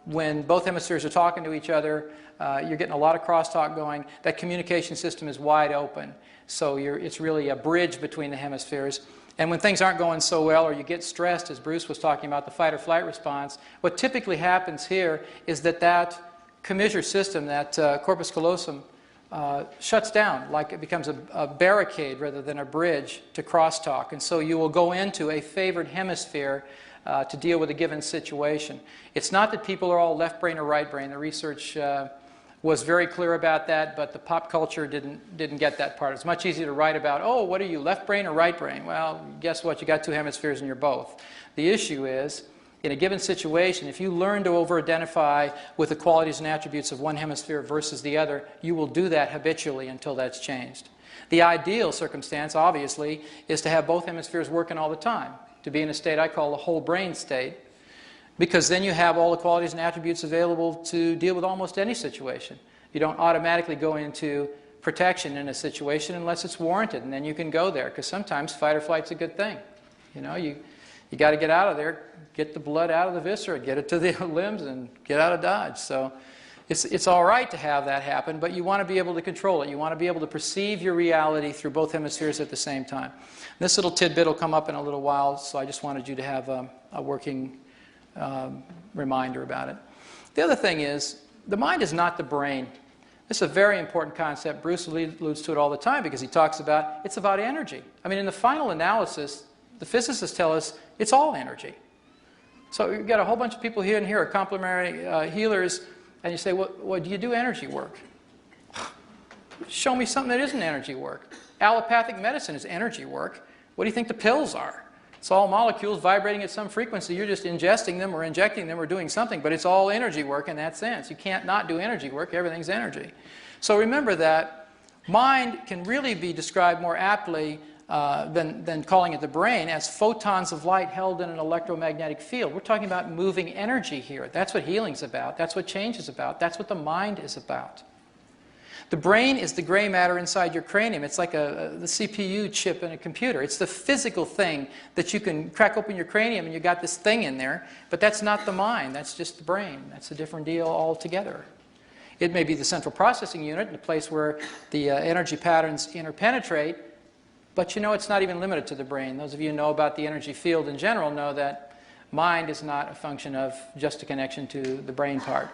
when both hemispheres are talking to each other, you're getting a lot of crosstalk going, that communication system is wide open. So it's really a bridge between the hemispheres. And when things aren't going so well, or you get stressed, as Bruce was talking about, the fight or flight response, what typically happens here is that commissure system, that corpus callosum, shuts down, like it becomes a barricade rather than a bridge to crosstalk. And so you will go into a favored hemisphere to deal with a given situation. It's not that people are all left brain or right brain. The research was very clear about that, but the pop culture didn't get that part. It's much easier to write about, oh, what are you, left brain or right brain? Well, guess what? You got two hemispheres and you're both. The issue is, in a given situation, if you learn to over-identify with the qualities and attributes of one hemisphere versus the other, you will do that habitually until that's changed. The ideal circumstance, obviously, is to have both hemispheres working all the time, to be in a state I call the whole brain state, because then you have all the qualities and attributes available to deal with almost any situation. You don't automatically go into protection in a situation unless it's warranted, and then you can go there, because sometimes fight or flight's a good thing. You know, you got to get out of there, get the blood out of the viscera, get it to the limbs, and get out of Dodge. So It's all right to have that happen, but you want to be able to control it. You want to be able to perceive your reality through both hemispheres at the same time. This little tidbit will come up in a little while, so I just wanted you to have a working reminder about it. The other thing is, the mind is not the brain. This is a very important concept. Bruce alludes to it all the time because he talks about it's about energy. I mean, in the final analysis, the physicists tell us it's all energy. So you've got a whole bunch of people here and here are complementary healers, and you say, well, do you do energy work? Show me something that isn't energy work. Allopathic medicine is energy work. What do you think the pills are? It's all molecules vibrating at some frequency. You're just ingesting them or injecting them or doing something, but it's all energy work in that sense. You can't not do energy work. Everything's energy. So remember that mind can really be described more aptly than calling it the brain as photons of light held in an electromagnetic field. We're talking about moving energy here. That's what healing's about. That's what change is about. That's what the mind is about. The brain is the gray matter inside your cranium. It's like the CPU chip in a computer. It's the physical thing that you can crack open your cranium and you got this thing in there, but that's not the mind. That's just the brain. That's a different deal altogether. It may be the central processing unit, the place where the energy patterns interpenetrate, but you know it's not even limited to the brain. Those of you who know about the energy field in general know that mind is not a function of just a connection to the brain part.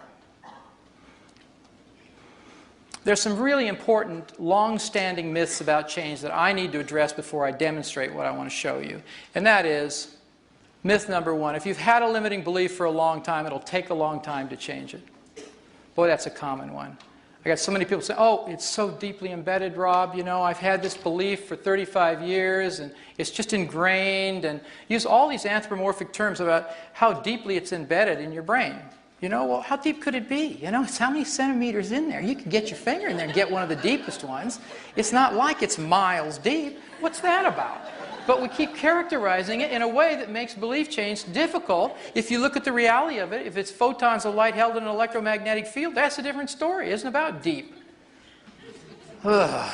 There's some really important, long-standing myths about change that I need to address before I demonstrate what I want to show you. And that is, myth number one, if you've had a limiting belief for a long time, it'll take a long time to change it. Boy, that's a common one. I got so many people say, oh, it's so deeply embedded, Rob. You know, I've had this belief for 35 years, and it's just ingrained, and use all these anthropomorphic terms about how deeply it's embedded in your brain. You know, well, how deep could it be? You know, it's how many centimeters in there? You could get your finger in there and get one of the deepest ones. It's not like it's miles deep. What's that about? But we keep characterizing it in a way that makes belief change difficult. If you look at the reality of it, if it's photons of light held in an electromagnetic field, that's a different story. It isn't about deep. Ugh.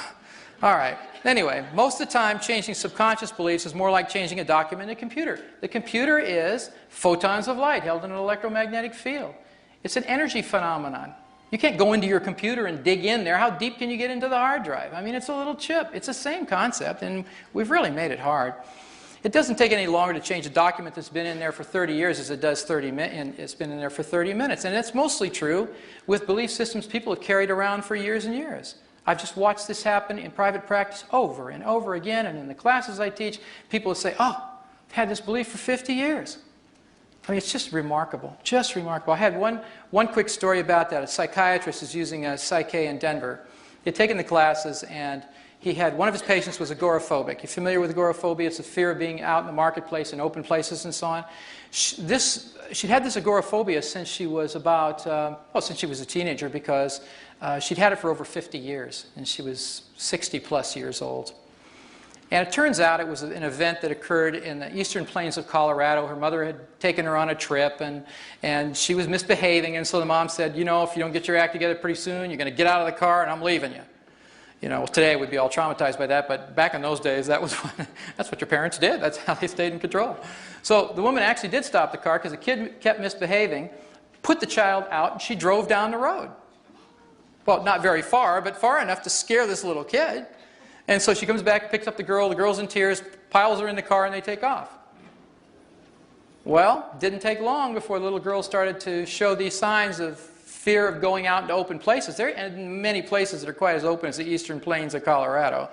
All right. Anyway, most of the time, changing subconscious beliefs is more like changing a document in a computer. The computer is photons of light held in an electromagnetic field. It's an energy phenomenon. You can't go into your computer and dig in there. How deep can you get into the hard drive? I mean, it's a little chip. It's the same concept, and we've really made it hard. It doesn't take any longer to change a document that's been in there for 30 years as it does 30 minutes, and it's been in there for 30 minutes. And it's mostly true with belief systems people have carried around for years and years. I've just watched this happen in private practice over and over again, and in the classes I teach, people will say, oh, I've had this belief for 50 years. I mean, it's just remarkable, just remarkable. I had one quick story about that. A psychiatrist is using a PSYCH in Denver. He had taken the classes, and he had, one of his patients was agoraphobic. You're familiar with agoraphobia? It's the fear of being out in the marketplace in open places and so on. She'd had this agoraphobia since she was about, since she was a teenager, because she'd had it for over 50 years, and she was 60 plus years old. And it turns out it was an event that occurred in the eastern plains of Colorado. Her mother had taken her on a trip, and she was misbehaving, and so the mom said, you know, if you don't get your act together pretty soon, you're going to get out of the car and I'm leaving you. You know, today we'd be all traumatized by that, but back in those days, that's what your parents did. That's how they stayed in control. So the woman actually did stop the car because the kid kept misbehaving, put the child out, and she drove down the road. Well, not very far, but far enough to scare this little kid. And so she comes back, picks up the girl's in tears, piles her in the car, and they take off. Well, didn't take long before the little girl started to show these signs of fear of going out into open places. There are many places that are quite as open as the eastern plains of Colorado.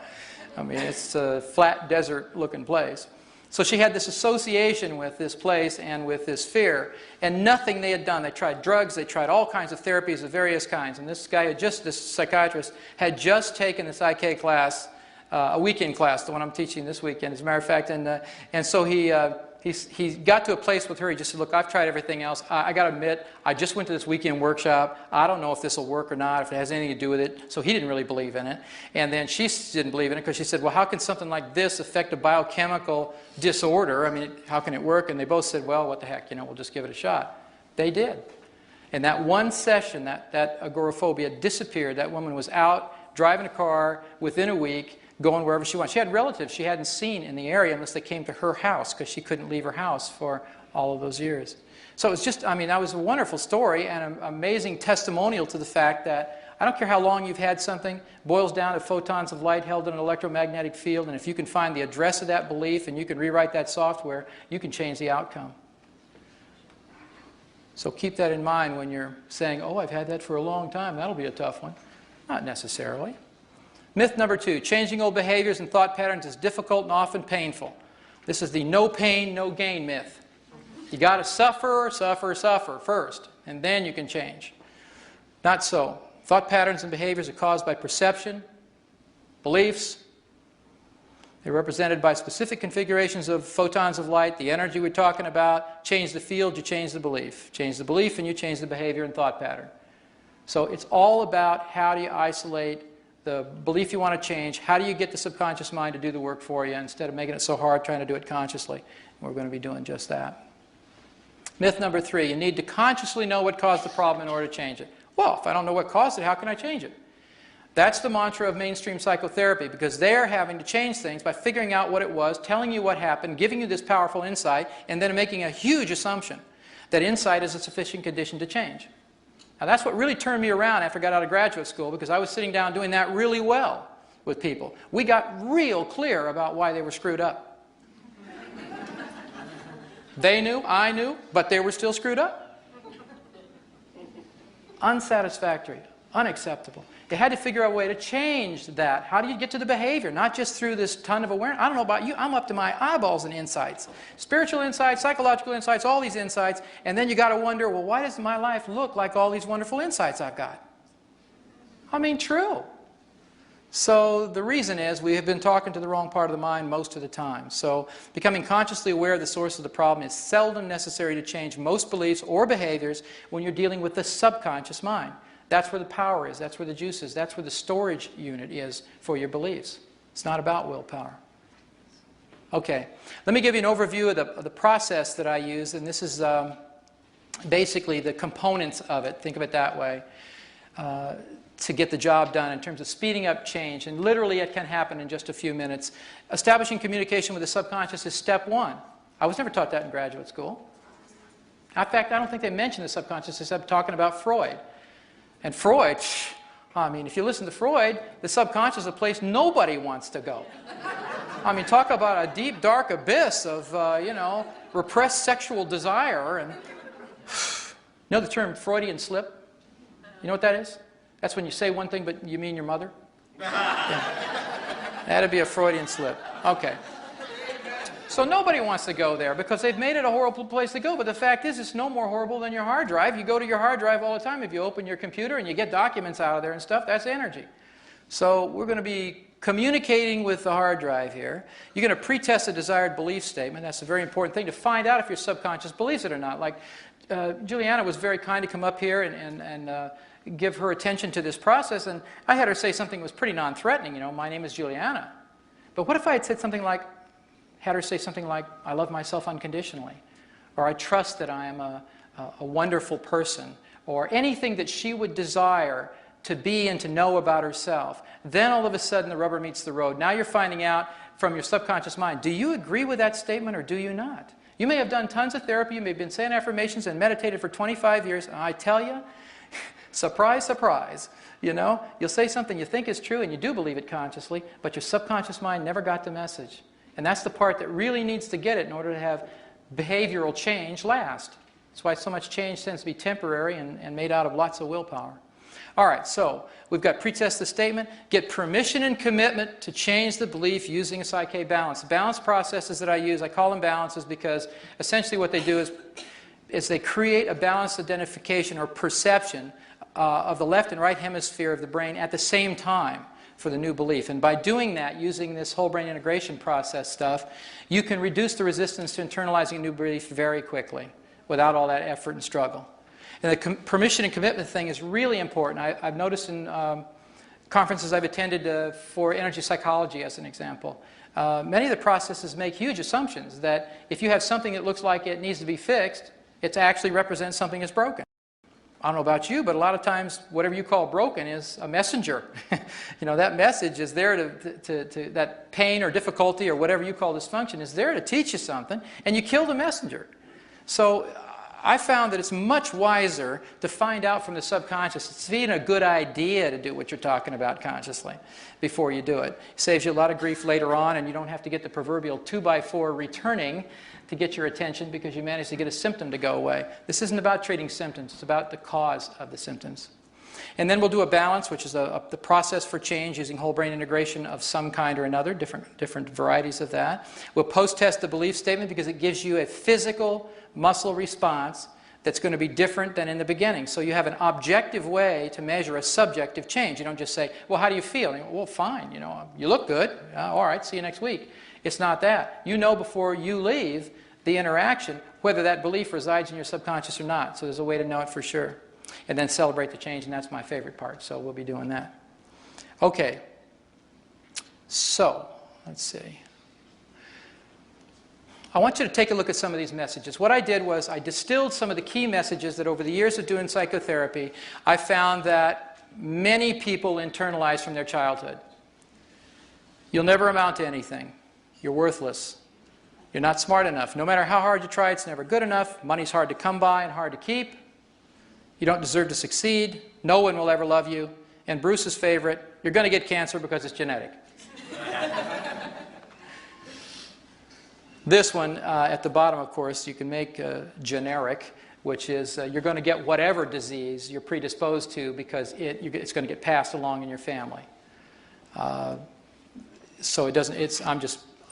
I mean, it's a flat desert-looking place. So she had this association with this place and with this fear, and nothing they had done. They tried drugs, they tried all kinds of therapies of various kinds, and this guy, this psychiatrist, had just taken this IK class, a weekend class, the one I'm teaching this weekend, as a matter of fact, and so he got to a place with her. He just said, look, I've tried everything else. I got to admit, I just went to this weekend workshop. I don't know if this will work or not, if it has anything to do with it. So he didn't really believe in it. And then she didn't believe in it because she said, well, how can something like this affect a biochemical disorder? I mean, how can it work? And they both said, well, what the heck, you know, we'll just give it a shot. They did. And that one session, that agoraphobia disappeared. That woman was out driving a car within a week, going wherever she wanted. She had relatives she hadn't seen in the area unless they came to her house because she couldn't leave her house for all of those years. So it's just, I mean, that was a wonderful story and an amazing testimonial to the fact that I don't care how long you've had something, boils down to photons of light held in an electromagnetic field, and if you can find the address of that belief and you can rewrite that software, you can change the outcome. So keep that in mind when you're saying, oh, I've had that for a long time, that'll be a tough one. Not necessarily. Myth number 2, changing old behaviors and thought patterns is difficult and often painful. This is the no pain, no gain myth. You got to suffer, suffer, suffer first, and then you can change. Not so. Thought patterns and behaviors are caused by perception, beliefs. They're represented by specific configurations of photons of light, the energy we're talking about. Change the field, you change the belief. Change the belief and you change the behavior and thought pattern. So it's all about how do you isolate the belief you want to change, how do you get the subconscious mind to do the work for you instead of making it so hard trying to do it consciously. And we're going to be doing just that. Myth number 3, you need to consciously know what caused the problem in order to change it. Well, if I don't know what caused it, how can I change it? That's the mantra of mainstream psychotherapy, because they're having to change things by figuring out what it was, telling you what happened, giving you this powerful insight, and then making a huge assumption that insight is a sufficient condition to change. Now that's what really turned me around after I got out of graduate school, because I was sitting down doing that really well with people. We got real clear about why they were screwed up. They knew, I knew, but they were still screwed up. Unsatisfactory, unacceptable. You had to figure out a way to change that. How do you get to the behavior? Not just through this ton of awareness. I don't know about you, I'm up to my eyeballs in insights. Spiritual insights, psychological insights, all these insights, and then you got to wonder, well, why does my life look like all these wonderful insights I've got? I mean, true. So the reason is we have been talking to the wrong part of the mind most of the time. So becoming consciously aware of the source of the problem is seldom necessary to change most beliefs or behaviors when you're dealing with the subconscious mind. That's where the power is. That's where the juice is. That's where the storage unit is for your beliefs. It's not about willpower. Okay, let me give you an overview of the process that I use, and this is basically the components of it. Think of it that way. To get the job done in terms of speeding up change, and literally it can happen in just a few minutes. Establishing communication with the subconscious is step 1. I was never taught that in graduate school. In fact, I don't think they mentioned the subconscious except talking about Freud. And Freud, I mean, if you listen to Freud, the subconscious is a place nobody wants to go. I mean, talk about a deep, dark abyss of, repressed sexual desire. And you know the term Freudian slip? You know what that is? That's when you say one thing, but you mean your mother? Yeah. That'd be a Freudian slip. Okay. So nobody wants to go there because they've made it a horrible place to go. But the fact is, it's no more horrible than your hard drive. You go to your hard drive all the time. If you open your computer and you get documents out of there and stuff, that's energy. So we're going to be communicating with the hard drive here. You're going to pretest a desired belief statement. That's a very important thing to find out if your subconscious believes it or not. Like Juliana was very kind to come up here and give her attention to this process, and I had her say something that was pretty non-threatening, my name is Juliana. But what if I had said something like, had her say something like, I love myself unconditionally, or I trust that I am a wonderful person, or anything that she would desire to be and to know about herself. Then all of a sudden the rubber meets the road. Now you're finding out from your subconscious mind, do you agree with that statement or do you not? You may have done tons of therapy, you may have been saying affirmations and meditated for 25 years, and I tell you, surprise, surprise, you'll say something you think is true and you do believe it consciously, but your subconscious mind never got the message. And that's the part that really needs to get it in order to have behavioral change last. That's why so much change tends to be temporary and made out of lots of willpower. All right, so we've got pretest the statement, get permission and commitment to change the belief using a psyche balance. The balance processes that I use, I call them balances because essentially what they do is they create a balanced identification or perception of the left and right hemisphere of the brain at the same time for the new belief. And by doing that, using this whole brain integration process stuff, you can reduce the resistance to internalizing a new belief very quickly without all that effort and struggle. And the permission and commitment thing is really important. I've noticed in conferences I've attended for energy psychology, as an example, many of the processes make huge assumptions that if you have something that looks like it needs to be fixed, it actually represents something that's broken. I don't know about you, but a lot of times whatever you call broken is a messenger. That message is there to that pain or difficulty or whatever you call dysfunction is there to teach you something, and you kill the messenger. So I found that it's much wiser to find out from the subconscious. It's even a good idea to do what you're talking about consciously before you do it. It saves you a lot of grief later on, and you don't have to get the proverbial 2x4 returning to get your attention because you managed to get a symptom to go away. This isn't about treating symptoms. It's about the cause of the symptoms. And then we'll do a balance, which is the process for change using whole brain integration of some kind or another, different varieties of that. We'll post-test the belief statement because it gives you a physical muscle response that's going to be different than in the beginning. So you have an objective way to measure a subjective change. You don't just say, well, how do you feel? And you go, well, fine, you look good. All right, see you next week. It's not that. You know before you leave the interaction whether that belief resides in your subconscious or not. So there's a way to know it for sure. And then celebrate the change, and that's my favorite part. So we'll be doing that. Okay. So, let's see. I want you to take a look at some of these messages. What I did was I distilled some of the key messages that over the years of doing psychotherapy, I found that many people internalize from their childhood. You'll never amount to anything. You're worthless. You're not smart enough. No matter how hard you try, it's never good enough. Money's hard to come by and hard to keep. You don't deserve to succeed. No one will ever love you. And Bruce's favorite, you're going to get cancer because it's genetic. This one, at the bottom, of course, you can make generic, which is you're going to get whatever disease you're predisposed to because it's going to get passed along in your family. So it doesn't.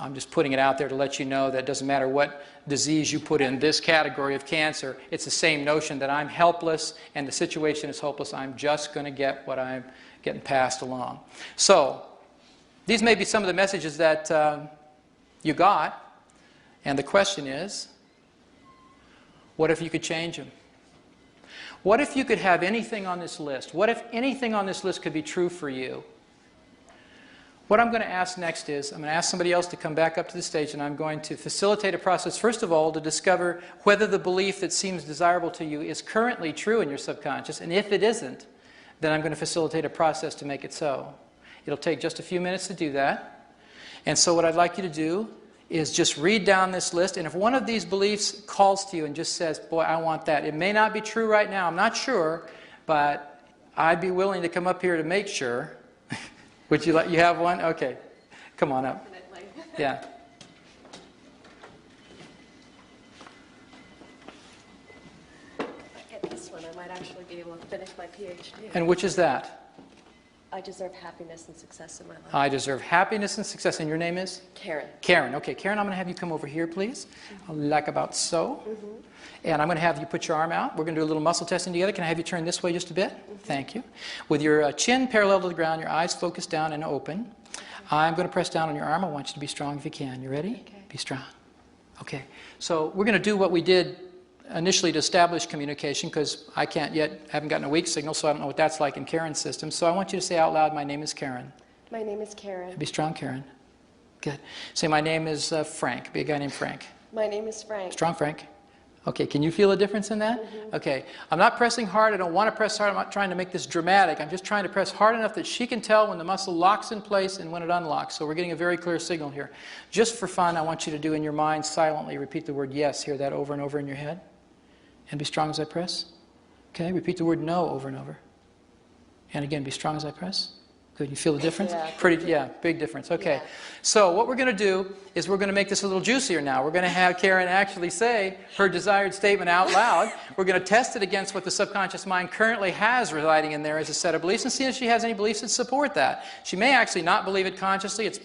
I'm just putting it out there to let you know that it doesn't matter what disease you put in this category of cancer. It's the same notion that I'm helpless and the situation is hopeless. I'm just going to get what I'm getting passed along. So these may be some of the messages that you got. And the question is, what if you could change them? What if you could have anything on this list? What if anything on this list could be true for you? What I'm going to ask next is, I'm going to ask somebody else to come back up to the stage, and I'm going to facilitate a process, first of all, to discover whether the belief that seems desirable to you is currently true in your subconscious, and if it isn't, then I'm going to facilitate a process to make it so. It'll take just a few minutes to do that. And so what I'd like you to do is just read down this list, and if one of these beliefs calls to you and just says, boy, I want that. It may not be true right now, I'm not sure, but I'd be willing to come up here to make sure. Would you have one? Okay. Come on up. Yeah. I get this one, I might actually be able to finish my PhD. And which is that? I deserve happiness and success in my life. I deserve happiness and success. And your name is? Karen. Karen. Okay, Karen, I'm going to have you come over here, please. Like about so. And I'm going to have you put your arm out. We're going to do a little muscle testing together. Can I have you turn this way just a bit? Thank you. With your chin parallel to the ground, your eyes focused down and open. I'm going to press down on your arm. I want you to be strong if you can. You ready? Okay. Be strong. Okay. So we're going to do what we did initially to establish communication, because I haven't gotten a weak signal, so I don't know what that's like in Karen's system. So I want you to say out loud, my name is Karen. My name is Karen. Be strong, Karen. Good. Say, my name is Frank. Be a guy named Frank. My name is Frank. Strong, Frank. Okay, can you feel a difference in that? Okay, I'm not pressing hard. I don't want to press hard. I'm not trying to make this dramatic. I'm just trying to press hard enough that she can tell when the muscle locks in place and when it unlocks. So we're getting a very clear signal here. Just for fun, I want you to do in your mind silently, repeat the word yes. Hear that over and over in your head. And be strong as I press. Okay, repeat the word no over and over. And again, be strong as I press. Good, you feel the difference? Yeah, big difference. Okay, Yeah. So what we're going to do is we're going to make this a little juicier now. We're going to have Karen actually say her desired statement out loud. We're going to test it against what the subconscious mind currently has residing in there as a set of beliefs and see if she has any beliefs that support that. She may actually not believe it consciously. It's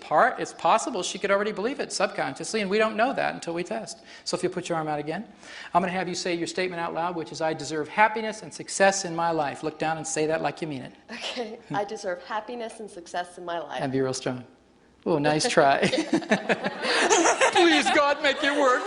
possible she could already believe it subconsciously, and we don't know that until we test. So if you put your arm out again, I'm going to have you say your statement out loud, which is, I deserve happiness and success in my life. Look down and say that like you mean it. Okay, I deserve happiness and success in my life. And be real strong. Oh, nice try. Please, God, make it work.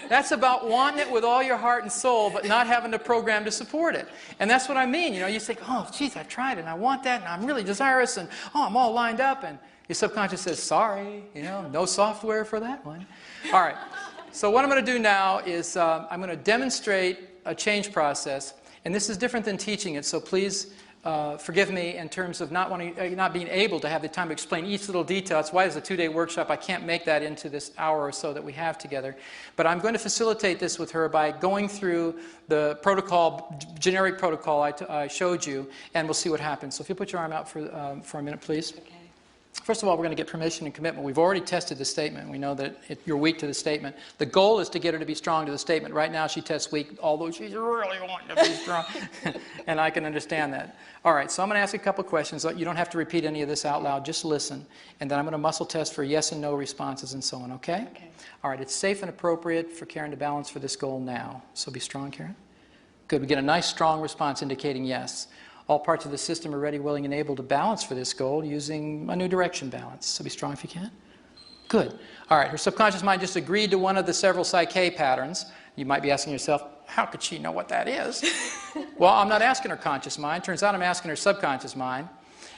That's about wanting it with all your heart and soul, but not having the program to support it. And that's what I mean. You know, you think, oh, geez, I've tried it, and I want that, and I'm really desirous, and oh, I'm all lined up. And your subconscious says, sorry, you know, no software for that one. All right. So what I'm going to do now is I'm going to demonstrate a change process. And this is different than teaching it, so please forgive me in terms of not being able to have the time to explain each little detail. That's why it's a 2-day workshop. I can't make that into this hour or so that we have together. But I'm going to facilitate this with her by going through the protocol, generic protocol I showed you, and we'll see what happens. So if you put your arm out for a minute, please. Okay. First of all, we're going to get permission and commitment. We've already tested the statement. We know that you're weak to the statement. The goal is to get her to be strong to the statement. Right now she tests weak, although she's really wanting to be strong. And I can understand that. All right, so I'm going to ask a couple questions. You don't have to repeat any of this out loud. Just listen. And then I'm going to muscle test for yes and no responses and so on, okay? Okay. All right, it's safe and appropriate for Karen to balance for this goal now. So be strong, Karen. Good. We get a nice, strong response indicating yes. All parts of the system are ready, willing, and able to balance for this goal using a new direction balance. So be strong if you can. Good. All right, her subconscious mind just agreed to one of the several PSYCH patterns. You might be asking yourself, how could she know what that is? Well, I'm not asking her conscious mind. Turns out I'm asking her subconscious mind.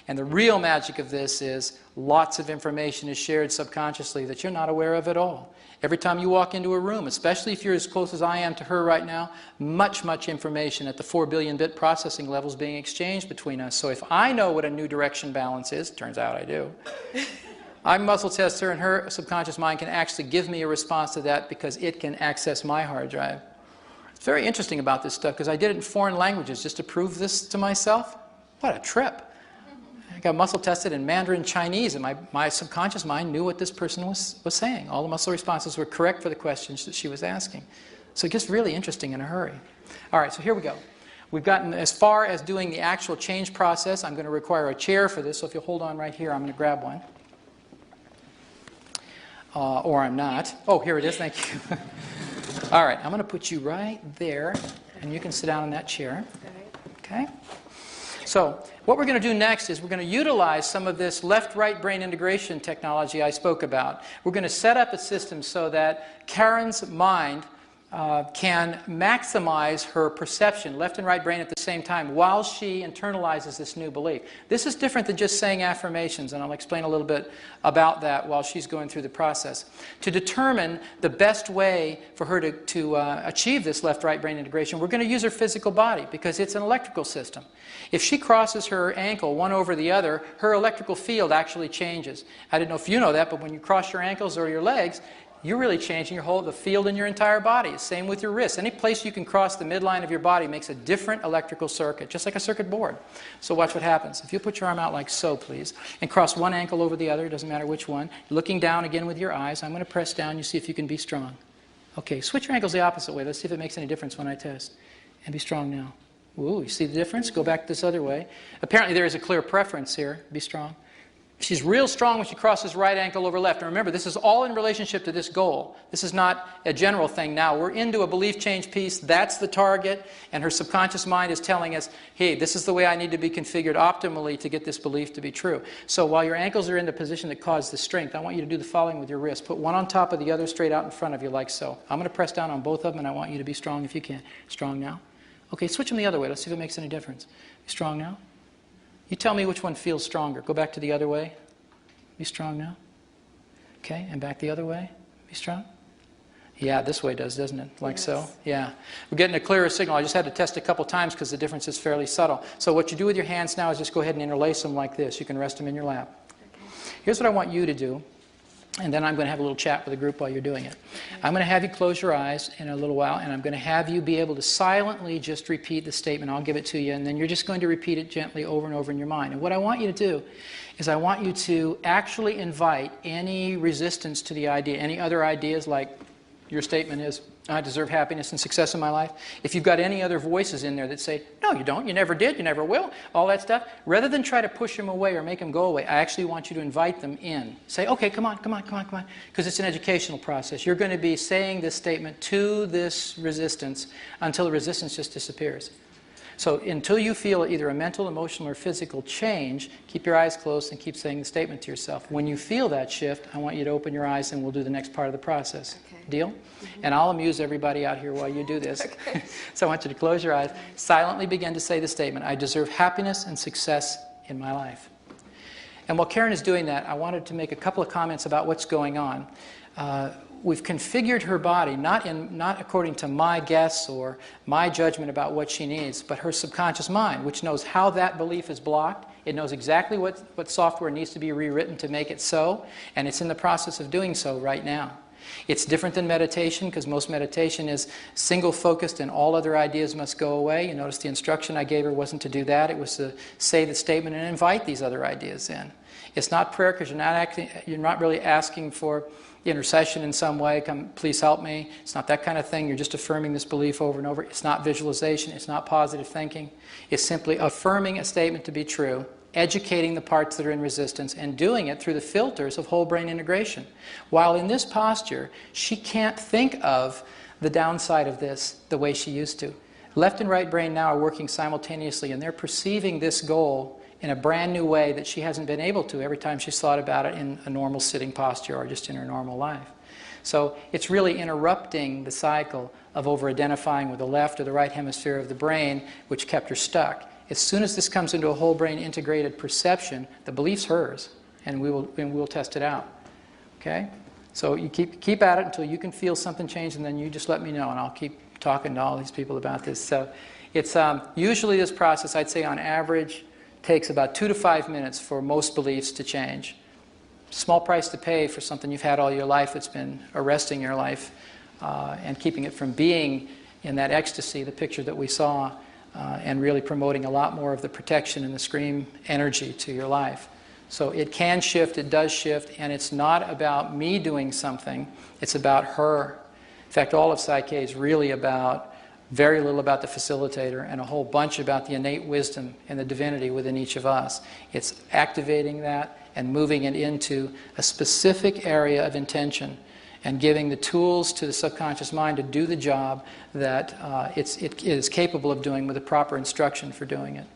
And the real magic of this is lots of information is shared subconsciously that you're not aware of at all. Every time you walk into a room, especially if you're as close as I am to her right now, much information at the 4 billion bit processing level is being exchanged between us. So if I know what a new direction balance is, turns out I do, I muscle test her and her subconscious mind can actually give me a response to that because it can access my hard drive. It's very interesting about this stuff because I did it in foreign languages just to prove this to myself. What a trip. I got muscle tested in Mandarin Chinese, and my subconscious mind knew what this person was saying. All the muscle responses were correct for the questions that she was asking. So it gets really interesting in a hurry. All right, so here we go. We've gotten as far as doing the actual change process. I'm going to require a chair for this, so if you'll hold on right here, I'm going to grab one. Or I'm not. Oh, here it is. Thank you. All right, I'm going to put you right there, and you can sit down in that chair. Okay? So what we're going to do next is we're going to utilize some of this left-right brain integration technology I spoke about. We're going to set up a system so that Karen's mind can maximize her perception, left and right brain at the same time, while she internalizes this new belief. This is different than just saying affirmations, and I'll explain a little bit about that while she's going through the process. To determine the best way for her to achieve this left-right brain integration, we're going to use her physical body because it's an electrical system. If she crosses her ankle one over the other, her electrical field actually changes. I don't know if you know that, but when you cross your ankles or your legs, you're really changing the field in your entire body. Same with your wrists. Any place you can cross the midline of your body makes a different electrical circuit, just like a circuit board. So watch what happens. If you put your arm out like so, please, and cross one ankle over the other, doesn't matter which one, looking down again with your eyes, I'm going to press down, you see if you can be strong. Okay, switch your ankles the opposite way. Let's see if it makes any difference when I test. And be strong now. Ooh, you see the difference? Go back this other way. Apparently there is a clear preference here. Be strong. She's real strong when she crosses right ankle over left. And remember, this is all in relationship to this goal. This is not a general thing now. We're into a belief change piece. That's the target. And her subconscious mind is telling us, hey, this is the way I need to be configured optimally to get this belief to be true. So while your ankles are in the position that caused the strength, I want you to do the following with your wrist. Put one on top of the other straight out in front of you like so. I'm going to press down on both of them, and I want you to be strong if you can. Strong now. Okay, switch them the other way. Let's see if it makes any difference. Be strong now. You tell me which one feels stronger. Go back to the other way. Be strong now. Okay, and back the other way. Be strong. Yeah, this way does, doesn't it? Like so. Yeah. We're getting a clearer signal. I just had to test a couple times because the difference is fairly subtle. So what you do with your hands now is just go ahead and interlace them like this. You can rest them in your lap. Okay. Here's what I want you to do. And then I'm going to have a little chat with the group while you're doing it. Okay. I'm going to have you close your eyes in a little while, and I'm going to have you be able to silently just repeat the statement. I'll give it to you, and then you're just going to repeat it gently over and over in your mind. And what I want you to do is I want you to actually invite any resistance to the idea, any other ideas like your statement is, I deserve happiness and success in my life. If you've got any other voices in there that say, no, you don't, you never did, you never will, all that stuff, rather than try to push them away or make them go away, I actually want you to invite them in. Say, okay, come on, because it's an educational process. You're going to be saying this statement to this resistance until the resistance just disappears. So until you feel either a mental, emotional, or physical change, keep your eyes closed and keep saying the statement to yourself. When you feel that shift, I want you to open your eyes and we'll do the next part of the process. Okay. Deal? Mm-hmm. And I'll amuse everybody out here while you do this. Okay. So I want you to close your eyes, silently begin to say the statement, I deserve happiness and success in my life. And while Karen is doing that, I wanted to make a couple of comments about what's going on. we've configured her body, not according to my guess or my judgment about what she needs, but her subconscious mind, which knows how that belief is blocked. It knows exactly what software needs to be rewritten to make it so, and it's in the process of doing so right now. It's different than meditation, because most meditation is single-focused and all other ideas must go away. You notice the instruction I gave her wasn't to do that. It was to say the statement and invite these other ideas in. It's not prayer, because you're not really asking for intercession in some way. Come, please help me. It's not that kind of thing. You're just affirming this belief over and over. It's not visualization. It's not positive thinking. It's simply affirming a statement to be true, educating the parts that are in resistance, and doing it through the filters of whole brain integration. While in this posture, she can't think of the downside of this the way she used to. Left and right brain now are working simultaneously, and they're perceiving this goal in a brand new way that she hasn't been able to every time she's thought about it in a normal sitting posture or just in her normal life. So it's really interrupting the cycle of over-identifying with the left or the right hemisphere of the brain, which kept her stuck. As soon as this comes into a whole brain integrated perception, the belief's hers, and we'll test it out. Okay? So you keep at it until you can feel something change, and then you just let me know, and I'll keep talking to all these people about this. So it's usually this process, I'd say on average, takes about 2 to 5 minutes for most beliefs to change. Small price to pay for something you've had all your life that's been arresting your life and keeping it from being in that ecstasy, the picture that we saw, and really promoting a lot more of the protection and the scream energy to your life. So it can shift, it does shift, and it's not about me doing something, it's about her. In fact, all of PSYCH is really about very little about the facilitator and a whole bunch about the innate wisdom and the divinity within each of us. It's activating that and moving it into a specific area of intention and giving the tools to the subconscious mind to do the job that it is capable of doing with the proper instruction for doing it.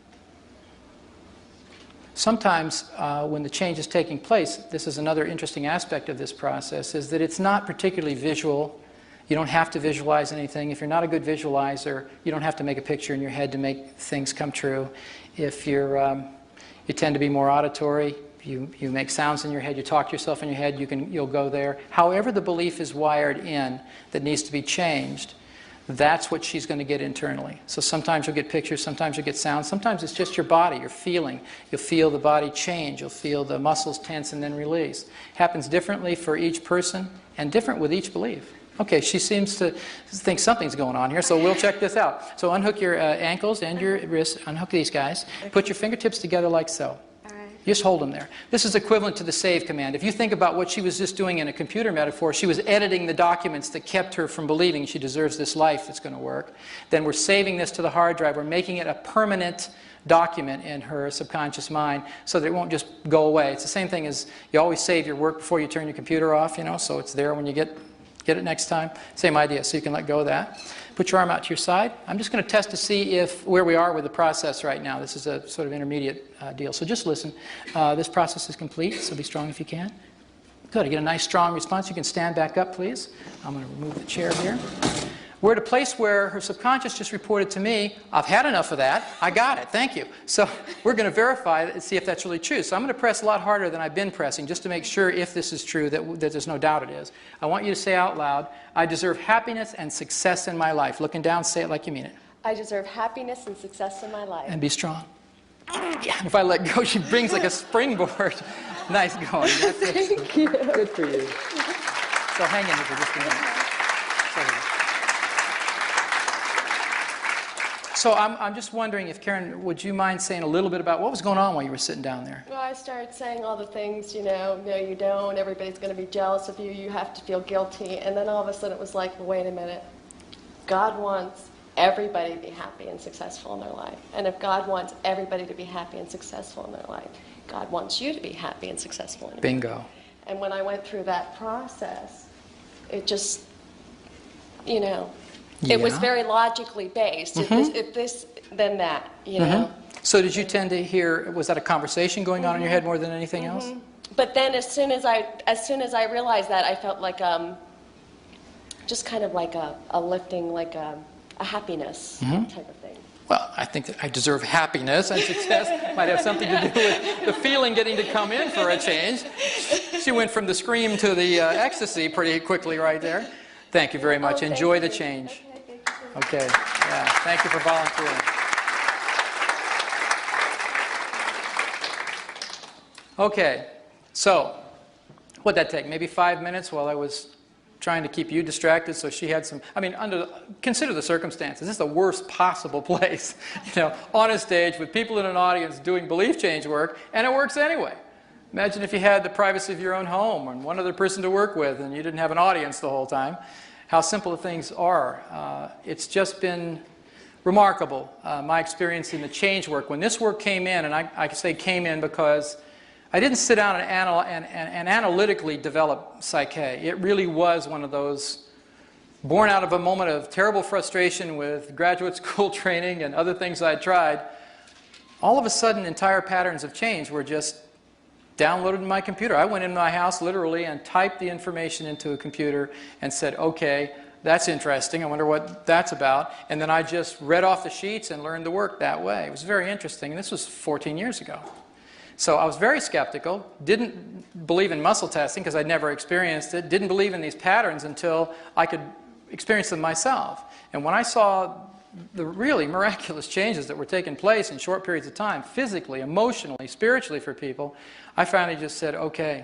Sometimes when the change is taking place, this is another interesting aspect of this process, is that it's not particularly visual. You don't have to visualize anything. If you're not a good visualizer, you don't have to make a picture in your head to make things come true. If you tend to be more auditory, you make sounds in your head, you talk to yourself in your head, you'll go there. However the belief is wired in that needs to be changed, that's what she's going to get internally. So sometimes you'll get pictures, sometimes you'll get sounds, sometimes it's just your body, you're feeling. You'll feel the body change, you'll feel the muscles tense and then release. Happens differently for each person and different with each belief. Okay, she seems to think something's going on here, so we'll check this out. So unhook your ankles and your wrists, unhook these guys. Put your fingertips together like so. Just hold them there. This is equivalent to the save command. If you think about what she was just doing in a computer metaphor, she was editing the documents that kept her from believing she deserves this life that's going to work. Then we're saving this to the hard drive. We're making it a permanent document in her subconscious mind so that it won't just go away. It's the same thing as you always save your work before you turn your computer off, you know, so it's there when you get it next time. Same idea, so you can let go of that. Put your arm out to your side. I'm just going to test to see where we are with the process right now. This is a sort of intermediate deal. So just listen. This process is complete, so be strong if you can. Good. I get a nice strong response. You can stand back up, please. I'm going to remove the chair here. We're at a place where her subconscious just reported to me, I've had enough of that. I got it. Thank you. So we're going to verify it and see if that's really true. So I'm going to press a lot harder than I've been pressing just to make sure if this is true, that there's no doubt it is. I want you to say out loud, I deserve happiness and success in my life. Looking down, say it like you mean it. I deserve happiness and success in my life. And be strong. Yeah, if I let go, she brings like a springboard. Nice going. That's it. Thank you. Good for you. So hang in here for just a minute. So I'm just wondering if, Karen, would you mind saying a little bit about what was going on while you were sitting down there? Well, I started saying all the things, you know, no you don't, everybody's going to be jealous of you, you have to feel guilty, and then all of a sudden it was like, well, wait a minute, God wants everybody to be happy and successful in their life. And if God wants everybody to be happy and successful in their life, God wants you to be happy and successful in your life. Bingo. And when I went through that process, it just, you know, it was very logically based. Mm-hmm. If this, then that, you know. So did you tend to hear, was that a conversation going on in your head more than anything else? But then as soon as I realized that, I felt like just kind of like a lifting, like a happiness type of thing. Well, I think that I deserve happiness and success. Might have something to do with the feeling getting to come in for a change. She went from the scream to the ecstasy pretty quickly right there. Thank you very much. Thank Enjoy you. the change. Okay, thank you so much. Okay. Yeah. Thank you for volunteering. Okay. So, what'd that take? Maybe 5 minutes while I was trying to keep you distracted, so she had some, I mean, consider the circumstances. This is the worst possible place, on a stage with people in an audience doing belief change work, and it works anyway. Imagine if you had the privacy of your own home and one other person to work with and you didn't have an audience the whole time. How simple things are. It's just been remarkable, my experience in the change work. When this work came in, and I can say came in because I didn't sit down and analytically develop Psyche. It really was one of those born out of a moment of terrible frustration with graduate school training and other things I'd tried. All of a sudden, entire patterns of change were just downloaded in my computer. I went in my house literally and typed the information into a computer and said, okay, that's interesting. I wonder what that's about. And then I just read off the sheets and learned the work that way. It was very interesting. And this was 14 years ago. So I was very skeptical, didn't believe in muscle testing because I'd never experienced it, didn't believe in these patterns until I could experience them myself. And when I saw the really miraculous changes that were taking place in short periods of time, physically, emotionally, spiritually for people, I finally just said, okay,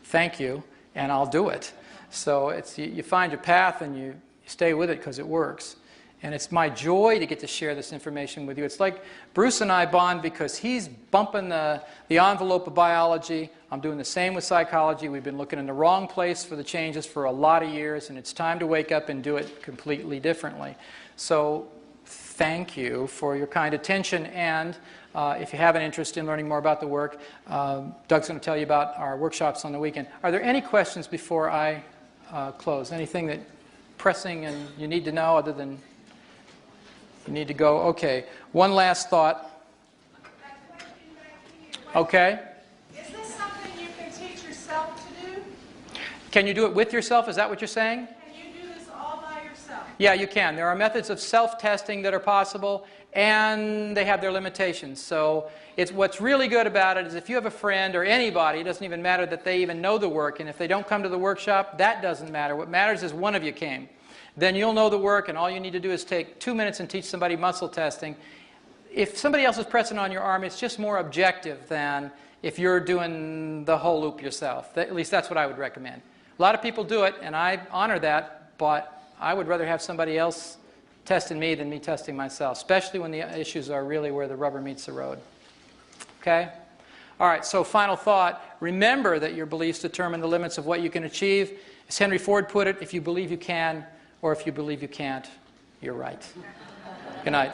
thank you, and I'll do it. So you find your path and you stay with it because it works. And it's my joy to get to share this information with you. It's like Bruce and I bond because he's bumping the envelope of biology. I'm doing the same with psychology. We've been looking in the wrong place for the changes for a lot of years, and it's time to wake up and do it completely differently. So thank you for your kind attention, and if you have an interest in learning more about the work, Doug's going to tell you about our workshops on the weekend. Are there any questions before I close? Anything that pressing and you need to know other than you need to go? Okay. One last thought. Okay. Is this something you can teach yourself to do? Can you do it with yourself? Is that what you're saying? Can you do this all by yourself? Yeah, you can. There are methods of self-testing that are possible, and they have their limitations. So what's really good about it is if you have a friend or anybody, it doesn't even matter that they even know the work, and if they don't come to the workshop, that doesn't matter. What matters is one of you came. Then you'll know the work, and all you need to do is take 2 minutes and teach somebody muscle testing. If somebody else is pressing on your arm, it's just more objective than if you're doing the whole loop yourself. At least that's what I would recommend. A lot of people do it, and I honor that, but I would rather have somebody else testing me than me testing myself, especially when the issues are really where the rubber meets the road. Okay? All right, so final thought. Remember that your beliefs determine the limits of what you can achieve. As Henry Ford put it, if you believe you can, or if you believe you can't, you're right. Good night.